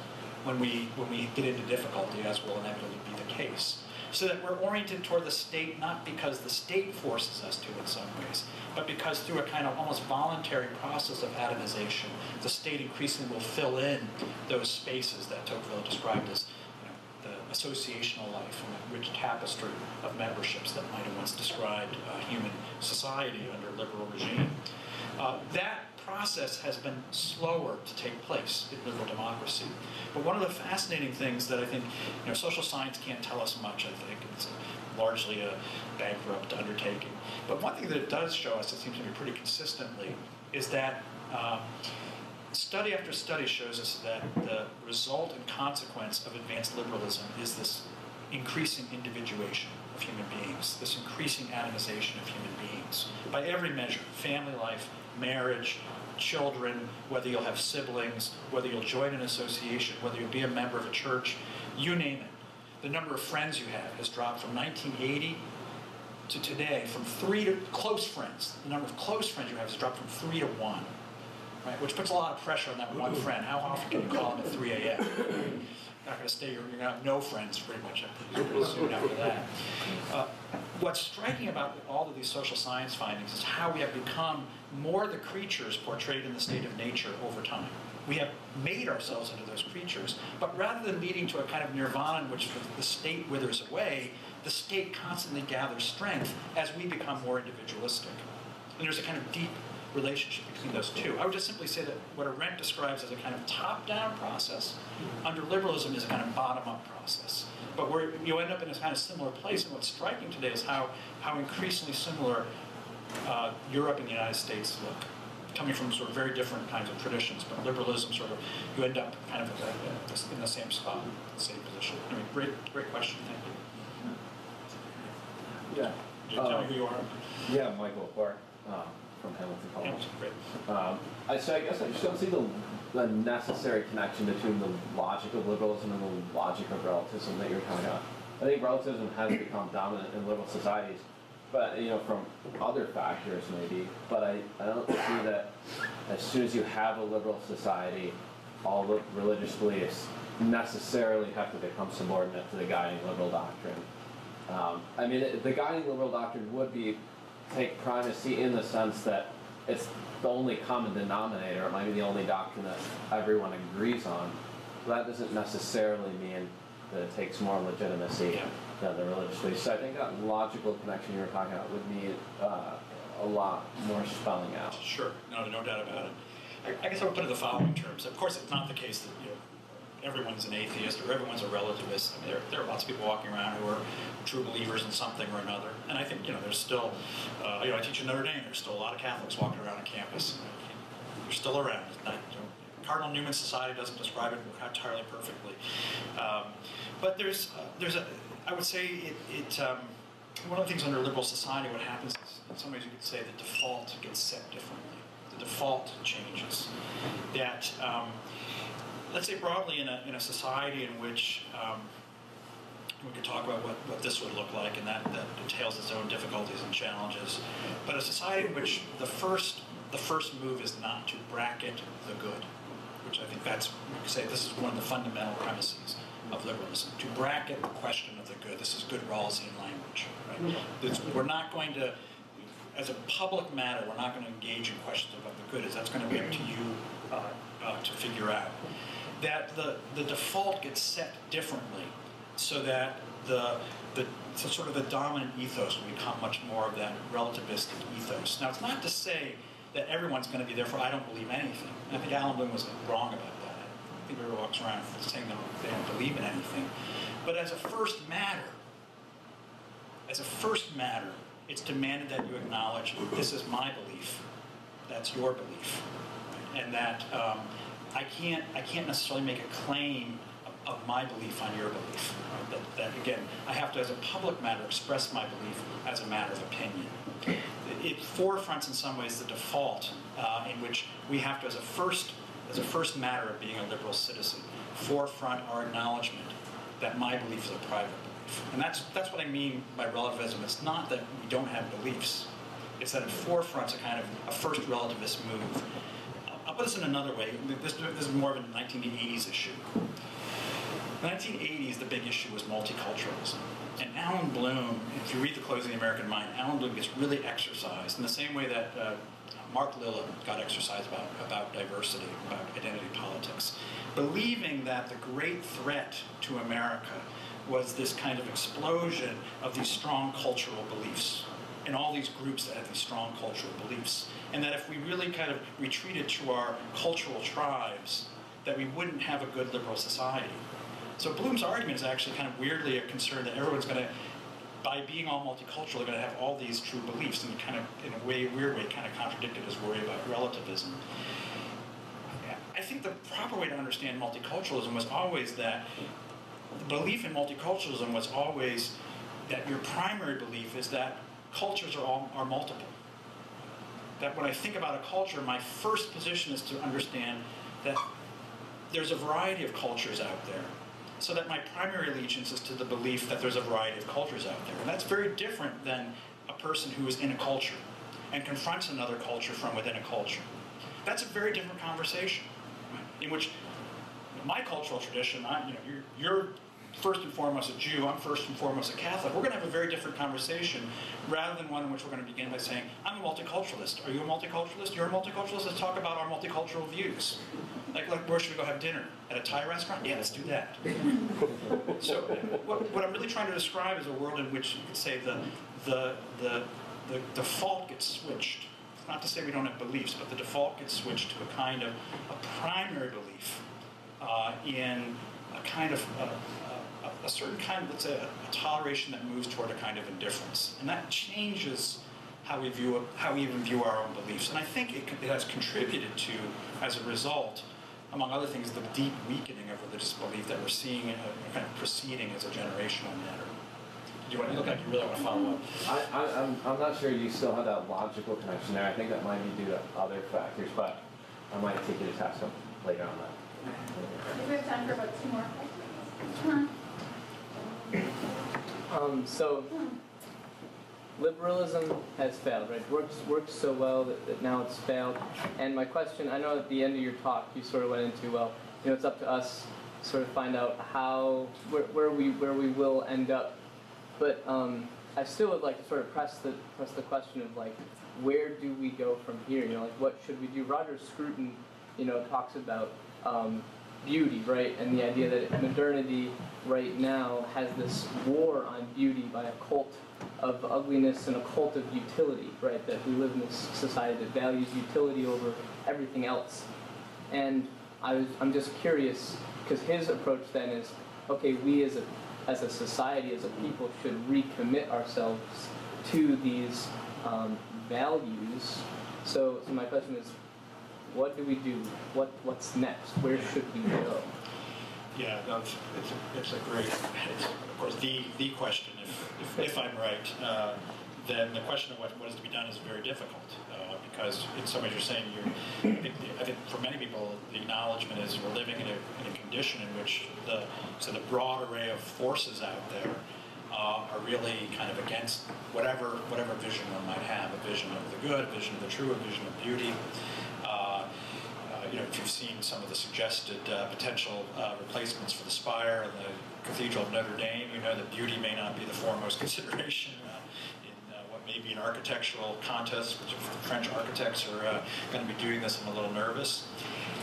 when we get into difficulty, as will inevitably be the case. So that we're oriented toward the state, not because the state forces us to in some ways, but because through a kind of almost voluntary process of atomization, the state increasingly will fill in those spaces that Tocqueville described as the associational life and a rich tapestry of memberships that might have once described human society under a liberal regime. That process has been slower to take place in liberal democracy. But one of the fascinating things that I think, social science can't tell us much, I think. It's largely a bankrupt undertaking. But one thing that it does show us, it seems to me pretty consistently, is that study after study shows us that the result and consequence of advanced liberalism is this increasing individuation of human beings, this increasing atomization of human beings. By every measure, family life, marriage, children, whether you'll have siblings, whether you'll join an association, whether you'll be a member of a church, you name it. The number of friends you have has dropped from 1980 to today, from 3 to close friends. The number of close friends you have has dropped from 3 to 1, right? Which puts a lot of pressure on that one friend. How often can you call them at 3 a.m.? You're not going to stay, you're going to have no friends pretty much pretty soon after that. What's striking about all of these social science findings is how we have become more the creatures portrayed in the state of nature over time. We have made ourselves into those creatures, but rather than leading to a kind of nirvana in which the state withers away, the state constantly gathers strength as we become more individualistic. And there's a kind of deep relationship between those two. I would just simply say that what Arendt describes as a kind of top-down process, under liberalism is a kind of bottom-up process. But you end up in a kind of similar place, and what's striking today is how increasingly similar Europe and the United States look, coming from sort of very different kinds of traditions, but liberalism sort of, you end up kind of in the same spot, the same position. I mean, great question, thank you. Yeah. Can you tell me who you are? Yeah, Michael Clark from Hamilton College. Yeah, great. So I guess I just don't see the necessary connection between the logic of liberalism and the logic of relativism that you're talking about. I think relativism has become dominant in liberal societies, but from other factors maybe. But I don't see that as soon as you have a liberal society, all the religious beliefs necessarily have to become subordinate to the guiding liberal doctrine. I mean, the guiding liberal doctrine would take primacy in the sense that it's the only common denominator. It might be the only doctrine that everyone agrees on. But that doesn't necessarily mean that it takes more legitimacy than the religious beliefs. So I think that logical connection you were talking about would need a lot more spelling out. Sure, no doubt about it. I guess I would put it in the following terms. Of course, it's not the case that everyone's an atheist or everyone's a relativist. I mean, there are lots of people walking around who are true believers in something or another. And I think there's still, I teach at Notre Dame. There's still a lot of Catholics walking around on campus. They're still around. Cardinal Newman's Society doesn't describe it entirely perfectly. But I would say one of the things under liberal society, what happens is, in some ways you could say the default gets set differently. The default changes. That, let's say broadly in a society in which we could talk about what this would look like, and that entails its own difficulties and challenges. But a society in which the first move is not to bracket the good, which I think that's, we could say, this is one of the fundamental premises of liberalism, to bracket the question of the good. This is good Rawlsian language, right? We're not going to, as a public matter, we're not going to engage in questions about the good. That's going to be up to you to figure out. That the default gets set differently, so that so sort of the dominant ethos will become much more of that relativistic ethos. Now, it's not to say that everyone's going to be therefore I don't believe anything. I think Alan Bloom was wrong about that. I think everyone walks around saying that they don't believe in anything. But as a first matter, it's demanded that you acknowledge this is my belief, that's your belief, right? And that I can't necessarily make a claim of my belief on your belief. Right? That again, I have to, as a public matter, express my belief as a matter of opinion. It forefronts in some ways the default in which we have to, as a first matter of being a liberal citizen, forefront our acknowledgement that my belief is a private belief. And that's what I mean by relativism. It's not that we don't have beliefs. It's that it forefronts a kind of a first relativist move. I'll put this in another way. This is more of a 1980s issue. In the 1980s, the big issue was multiculturalism. And Alan Bloom, if you read The Closing of the American Mind, Alan Bloom gets really exercised in the same way that Mark Lilla got exercised about diversity, about identity politics, believing that the great threat to America was this kind of explosion of these strong cultural beliefs and all these groups that had these strong cultural beliefs. And that if we really kind of retreated to our cultural tribes, that we wouldn't have a good liberal society. So Bloom's argument is actually kind of weirdly a concern that everyone's going to, by being all multicultural, they're going to have all these true beliefs, and kind of, in a weird way, kind of contradicted his worry about relativism. I think the proper way to understand multiculturalism was always that the belief in multiculturalism was always that your primary belief is that cultures are multiple. That when I think about a culture, my first position is to understand that there's a variety of cultures out there. So that my primary allegiance is to the belief that there's a variety of cultures out there. And that's very different than a person who is in a culture and confronts another culture from within a culture. That's a very different conversation, in which my cultural tradition, you're first and foremost a Jew, I'm first and foremost a Catholic. We're going to have a very different conversation rather than one in which we're going to begin by saying, I'm a multiculturalist. Are you a multiculturalist? You're a multiculturalist? Let's talk about our multicultural views. Like where should we go have dinner? At a Thai restaurant? Yeah, let's do that. So what I'm really trying to describe is a world in which you could say the default gets switched. Not to say we don't have beliefs, but the default gets switched to a kind of a primary belief in a kind of a certain kind of, let's say, a toleration that moves toward a kind of indifference, and that changes how we even view our own beliefs. And I think it has contributed to, as a result, among other things, the deep weakening of religious belief that we're seeing kind of proceeding as a generational matter. You look like you really want to follow up. I'm not sure you still have that logical connection there. I think that might be due to other factors, but I might take you to task later on that. I think we have time for about 2 more questions. So liberalism has failed, right? Works so well that now it's failed. And my question, I know at the end of your talk you sort of went into, well, it's up to us to sort of find out where we will end up. But I still would like to sort of press the question of, like, where do we go from here? Like, what should we do? Roger Scruton, talks about beauty, right? And the idea that modernity right now has this war on beauty by a cult of ugliness and a cult of utility, right? That we live in this society that values utility over everything else. And I'm just curious, because his approach then is, okay, we as a society, as a people, should recommit ourselves to these values. So my question is, what do we do? What's next? Where should we go? Yeah, no, it's a great, of course, the question. If I'm right, then the question of what is to be done is very difficult, because in some ways you're saying I think for many people the acknowledgement is we're living in a condition in which the broad array of forces out there are really kind of against whatever vision one might have, a vision of the good, a vision of the true, a vision of beauty. If you've seen some of the suggested potential replacements for the spire and the Cathedral of Notre Dame, that beauty may not be the foremost consideration in what may be an architectural contest, which the French architects are going to be doing this. I'm a little nervous.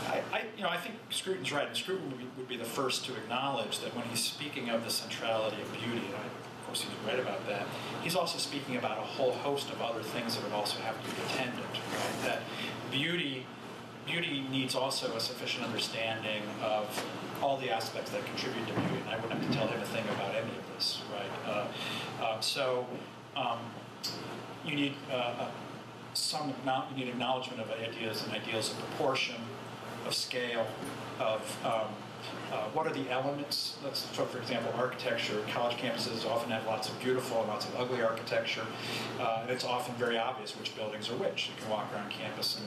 I think Scruton's right, and Scruton would be the first to acknowledge that when he's speaking of the centrality of beauty, and of course he's right about that, he's also speaking about a whole host of other things that would also have to be attendant, right? That beauty needs also a sufficient understanding of all the aspects that contribute to beauty, and I wouldn't have to tell him a thing about any of this, right? You need you need acknowledgement of ideas and ideals of proportion. of scale, of what are the elements. So for example, architecture. College campuses often have lots of beautiful and lots of ugly architecture. And it's often very obvious which buildings are which. You can walk around campus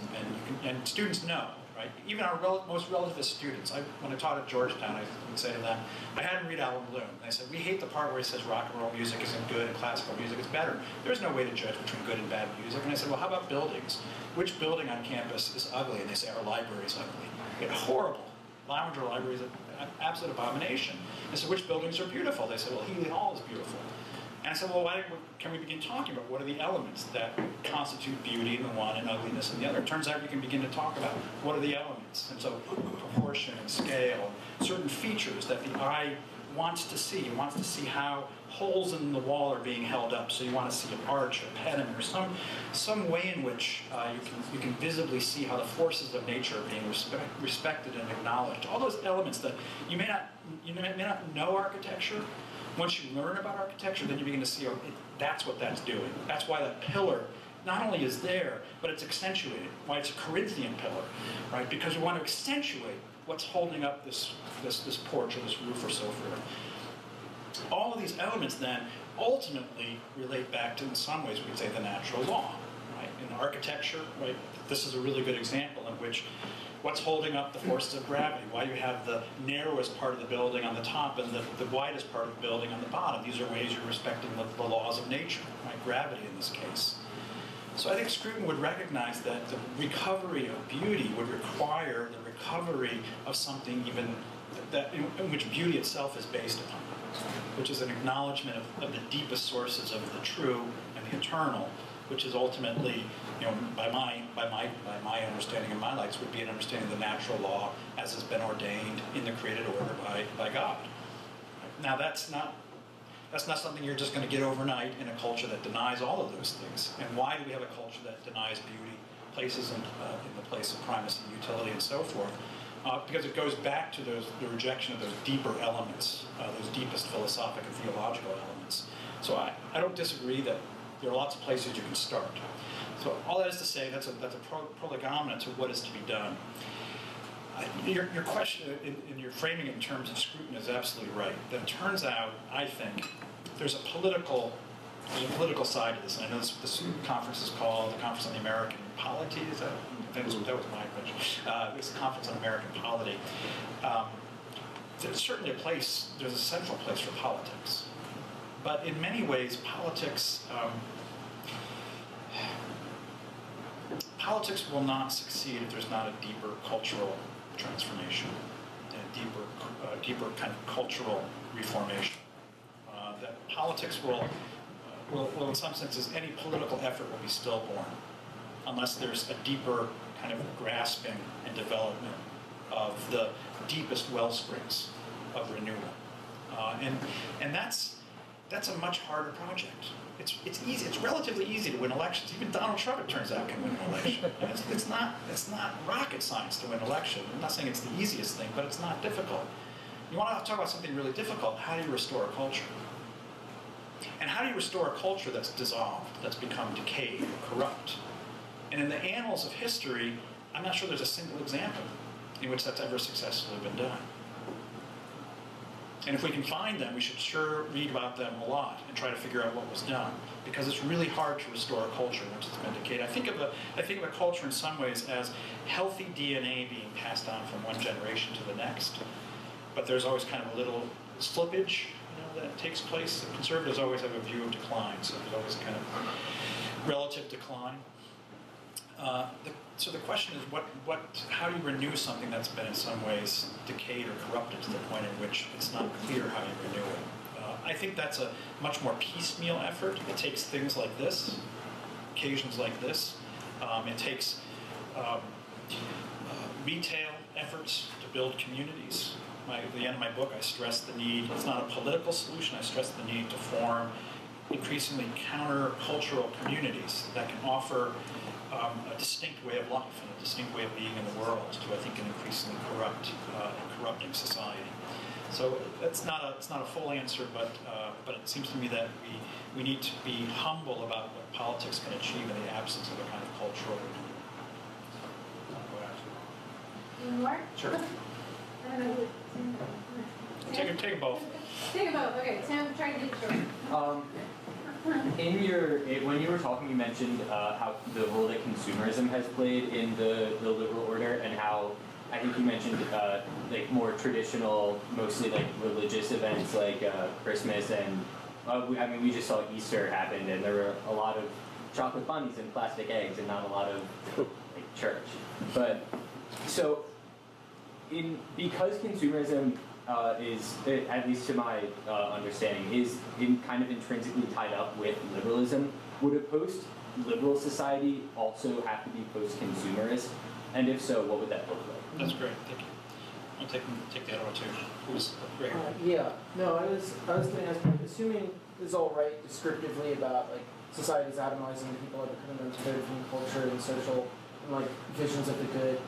and students know, right? Even our most relativist students. When I taught at Georgetown, I would say to them, I had them read Alan Bloom. And they said, we hate the part where he says rock and roll music isn't good and classical music is better. There's no way to judge between good and bad music. And I said, well, how about buildings? Which building on campus is ugly? And they say, our library is ugly. It's horrible. Lounge or library is an absolute abomination. I said, which buildings are beautiful? They said, well, Healy Hall is beautiful. And I said, well, why can we begin talking about what are the elements that constitute beauty in the one and ugliness in the other? It turns out we can begin to talk about what are the elements. And so proportion and scale, and certain features that the eye wants to see. It wants to see how holes in the wall are being held up. So you want to see an arch or pediment or some way in which you can visibly see how the forces of nature are being respected and acknowledged. All those elements that you may not know architecture. Once you learn about architecture, then you begin to see, oh, that's what that's doing. That's why that pillar not only is there, but it's accentuated. Why it's a Corinthian pillar, right? Because we want to accentuate what's holding up this porch or this roof or so forth. All of these elements then ultimately relate back to, in some ways, we could say, the natural law, right? In architecture, right? This is a really good example in which what's holding up the forces of gravity? Why you have the narrowest part of the building on the top and the widest part of the building on the bottom? These are ways you're respecting the laws of nature, right? Gravity in this case. So I think Scruton would recognize that the recovery of beauty would require the recovery of something even that in which beauty itself is based upon, which is an acknowledgement of the deepest sources of the true and the eternal, which is ultimately, by my understanding and my likes, would be an understanding of the natural law as has been ordained in the created order by God. Now that's not something you're just going to get overnight in a culture that denies all of those things. And why do we have a culture that denies beauty, places in the place of primacy, utility, and so forth? Because it goes back to the rejection of those deeper elements, those deepest philosophic and theological elements. So I don't disagree that there are lots of places you can start. So all that is to say, that's a prolegomena to what is to be done. Your question, in your framing it in terms of Scruton, is absolutely right. That it turns out, I think, there's a political side to this. And I know this conference is called the Conference on the American Polity. That was my invention. This Conference on American Polity. There's certainly there's a central place for politics. But in many ways, politics will not succeed if there's not a deeper cultural transformation, and a deeper kind of cultural reformation. That politics will, in some senses, any political effort will be stillborn unless there's a deeper kind of grasping and development of the deepest well springs of renewal. And that's a much harder project. It's easy. It's relatively easy to win elections. Even Donald Trump, it turns out, can win an election. And it's not rocket science to win an election. I'm not saying it's the easiest thing, but it's not difficult. You want to talk about something really difficult? How do you restore a culture? And how do you restore a culture that's dissolved, that's become decayed or corrupt? And in the annals of history, I'm not sure there's a single example in which that's ever successfully been done. And if we can find them, we should sure read about them a lot and try to figure out what was done, because it's really hard to restore a culture which has been decayed. I think of a culture in some ways as healthy DNA being passed on from one generation to the next, but there's always kind of a little slippage, that takes place. The conservatives always have a view of decline, so there's always kind of relative decline. So the question is, how do you renew something that's been in some ways decayed or corrupted to the point in which it's not clear how you renew it? I think that's a much more piecemeal effort. It takes things like this, occasions like this. It takes retail efforts to build communities. At the end of my book, I stress the need. It's not a political solution. I stress the need to form increasingly counter-cultural communities that can offer a distinct way of life and a distinct way of being in the world to, I think, an increasingly corrupting society. So it's not a full answer, but it seems to me that we need to be humble about what politics can achieve in the absence of a kind of cultural renewal. One more? Sure. I don't know who. Take them both. Take them both. Okay, Tim, try to keep it short. When you were talking, you mentioned how the role that consumerism has played in the liberal order, and how I think you mentioned like more traditional, mostly like religious events like Christmas and we just saw Easter happen, and there were a lot of chocolate bunnies and plastic eggs, and not a lot of like church. But so because consumerism is, at least to my understanding, is kind of intrinsically tied up with liberalism, would a post-liberal society also have to be post-consumerist? And if so, what would that look like? That's great. Thank you. I'll take the other one too. Who's great? Yeah, no, I was going to ask, assuming this is all right descriptively about like society's atomizing, people are becoming integrated from culture and social and like visions of the good.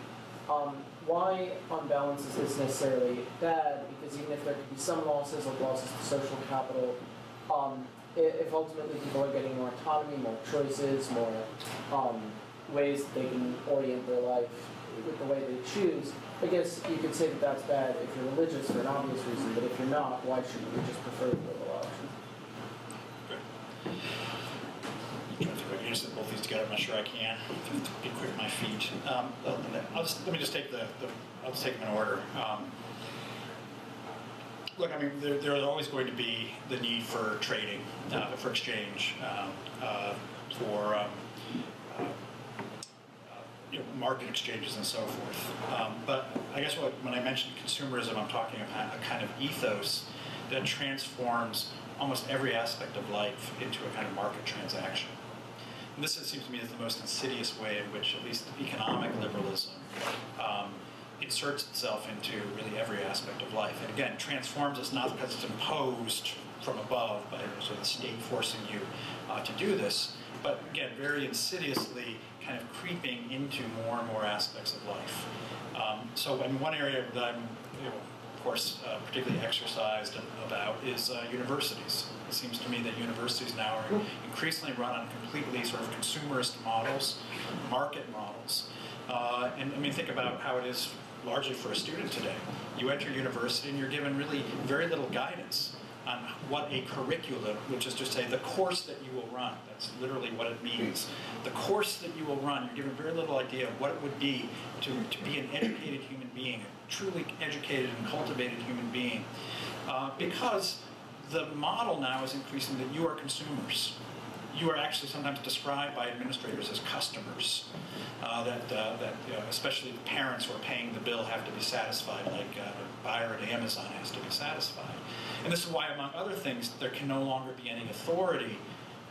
Why, on balance, is this necessarily bad? Because even if there could be some losses, like losses to social capital, if ultimately people are getting more autonomy, more choices, more ways that they can orient their life with the way they choose, I guess you could say that that's bad if you're religious for an obvious reason, but if you're not, why shouldn't you just prefer the liberal option? I'm trying to figure out, you just both these together. I'm not sure I can. Be quick with my feet. Let me just take I'll just take them in order. Look, I mean, there's always going to be the need for trading, for exchange, for market exchanges and so forth. But I guess when I mentioned consumerism, I'm talking about a kind of ethos that transforms almost every aspect of life into a kind of market transaction. And this, it seems to me, is the most insidious way in which at least economic liberalism inserts itself into really every aspect of life. And again, transforms us not because it's imposed from above by sort of the state forcing you to do this, but again, very insidiously kind of creeping into more and more aspects of life. So, I mean, one area that I'm, of course, particularly exercised about is universities. It seems to me that universities now are increasingly run on completely sort of consumerist models, market models. And I mean, think about how it is largely for a student today. You enter university and you're given really very little guidance on what a curriculum, which is to say the course that you will run. That's literally what it means. The course that you will run, you're given very little idea of what it would be to be an educated human being, a truly educated and cultivated human being. Because the model now is increasing that you are consumers. You are actually sometimes described by administrators as customers. Especially the parents who are paying the bill have to be satisfied, like a buyer at Amazon has to be satisfied. And this is why, among other things, there can no longer be any authority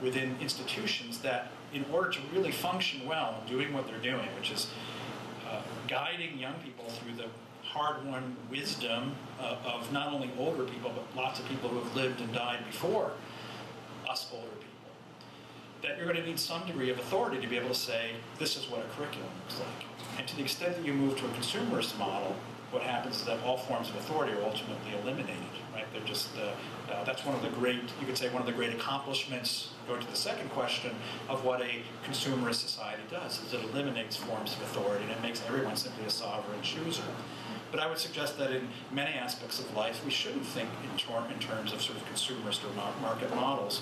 within institutions that, in order to really function well in doing what they're doing, which is guiding young people through the hard-won wisdom of not only older people, but lots of people who have lived and died before us older people, that you're going to need some degree of authority to be able to say, this is what a curriculum looks like. And to the extent that you move to a consumerist model, what happens is that all forms of authority are ultimately eliminated, right? They're just, that's one of the great, you could say one of the great accomplishments, going to the second question, of what a consumerist society does, is it eliminates forms of authority and it makes everyone simply a sovereign chooser. But I would suggest that in many aspects of life, we shouldn't think in terms of sort of consumerist or market models.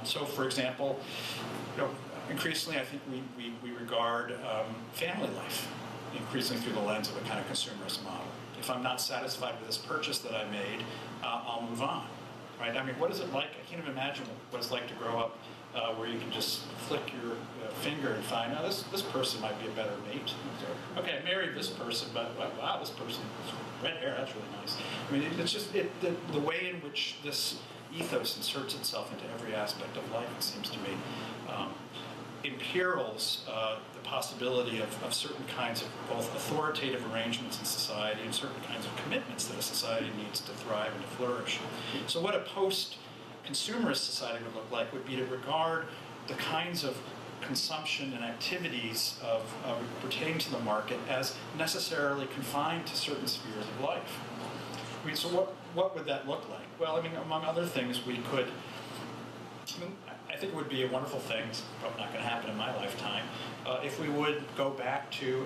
So, for example, increasingly I think we regard family life increasingly through the lens of a kind of consumerist model. If I'm not satisfied with this purchase that I made, I'll move on, right? I mean, what is it like? I can't even imagine what it's like to grow up where you can just flick your finger and find, oh, this person might be a better mate. Okay, I married this person, but wow, this person has red hair, that's really nice. I mean, it's just the way in which this ethos inserts itself into every aspect of life, it seems to me, imperils the possibility of certain kinds of both authoritative arrangements in society and certain kinds of commitments that a society needs to thrive and to flourish. So what a post-consumerist society would look like would be to regard the kinds of consumption and activities of pertaining to the market as necessarily confined to certain spheres of life. I mean, so what would that look like? Well, I mean, among other things, we could, I think it would be a wonderful thing, it's probably not going to happen in my lifetime, if we would go back to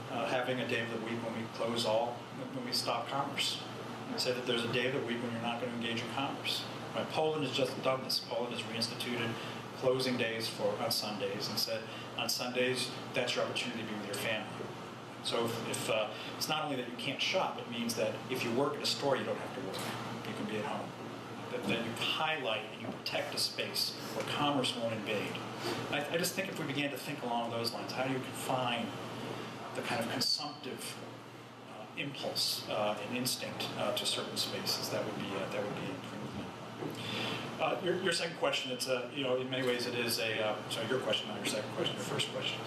having a day of the week when we stop commerce. And say that there's a day of the week when you're not going to engage in commerce. Right? Poland has just done this. Poland has reinstituted closing days on Sundays and said, on Sundays, that's your opportunity to be with your family. So if it's not only that you can't shop, it means that if you work at a store, you don't have to work. You can be at home. That you highlight and you protect a space where commerce won't invade. I just think if we began to think along those lines, how do you confine the kind of consumptive impulse and instinct to certain spaces? That would be an improvement. Your second question, it's in many ways it is sorry, your question, not your second question, your first question.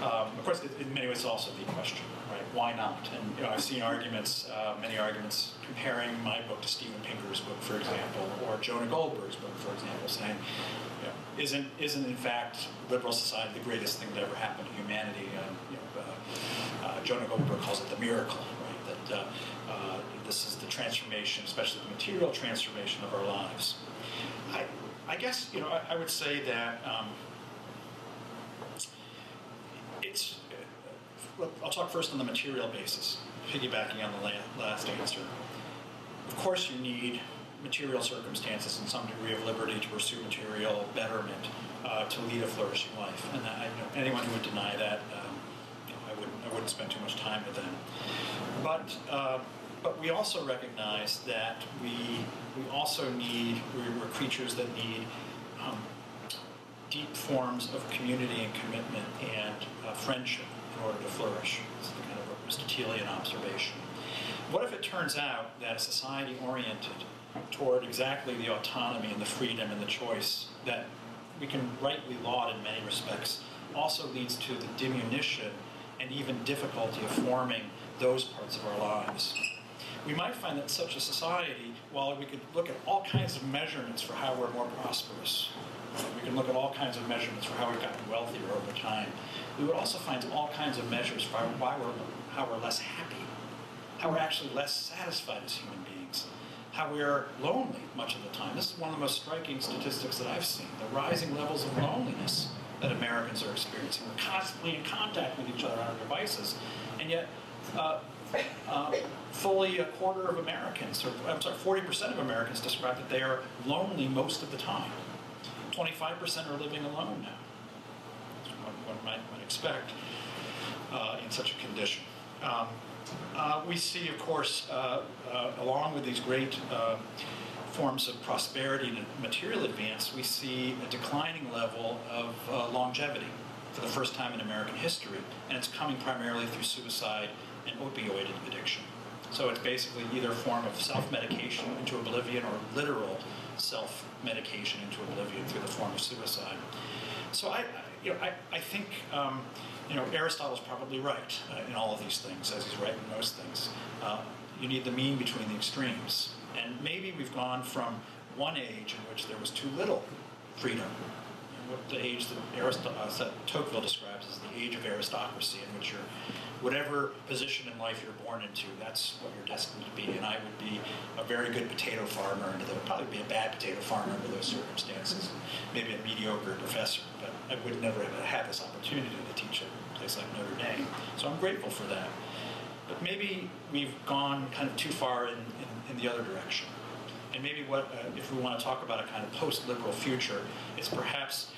Of course, in many ways it's also the question, right? Why not? And I've seen arguments, many arguments, comparing my book to Steven Pinker's book, for example, or Jonah Goldberg's book, for example, saying, isn't in fact liberal society the greatest thing that ever happened to humanity? Jonah Goldberg calls it the miracle, right? That this is the transformation, especially the material transformation of our lives. I guess I would say that I'll talk first on the material basis, piggybacking on the last answer. Of course, you need material circumstances and some degree of liberty to pursue material betterment to lead a flourishing life. And anyone who would deny that, I wouldn't spend too much time with them. But we also recognize that we're creatures that need deep forms of community and commitment and friendship in order to flourish. It's the kind of Aristotelian observation. What if it turns out that a society oriented toward exactly the autonomy and the freedom and the choice that we can rightly laud in many respects also leads to the diminution and even difficulty of forming those parts of our lives? We might find that such a society, while we could look at all kinds of measurements for how we're more prosperous, we can look at all kinds of measurements for how we've gotten wealthier over time, we would also find all kinds of measures for how we're less happy, how we're actually less satisfied as human beings, how we're lonely much of the time. This is one of the most striking statistics that I've seen, the rising levels of loneliness that Americans are experiencing. We're constantly in contact with each other on our devices, and yet fully a quarter of Americans, 40% of Americans describe that they are lonely most of the time. 25% are living alone now. That's what one might expect in such a condition. We see, of course, along with these great forms of prosperity and material advance, we see a declining level of longevity for the first time in American history, and it's coming primarily through suicide and opioid addiction. So it's basically either a form of self-medication into oblivion or literal self-medication into oblivion through the form of suicide. So I think Aristotle's probably right in all of these things, as he's right in most things. You need the mean between the extremes. And maybe we've gone from one age in which there was too little freedom, the age that Tocqueville describes as the age of aristocracy, in which whatever position in life you're born into, that's what you're destined to be. And I would be a very good potato farmer, and probably be a bad potato farmer under those circumstances. Maybe a mediocre professor, but I would never have had this opportunity to teach at a place like Notre Dame. So I'm grateful for that. But maybe we've gone kind of too far in the other direction. And maybe if we want to talk about a kind of post-liberal future, it's perhaps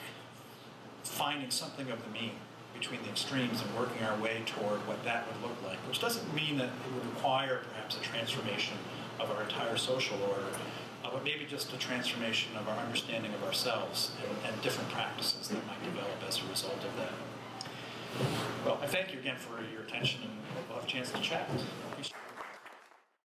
finding something of the mean between the extremes and working our way toward what that would look like, which doesn't mean that it would require perhaps a transformation of our entire social order, but maybe just a transformation of our understanding of ourselves and different practices that might develop as a result of that. Well, I thank you again for your attention, and we'll have a chance to chat.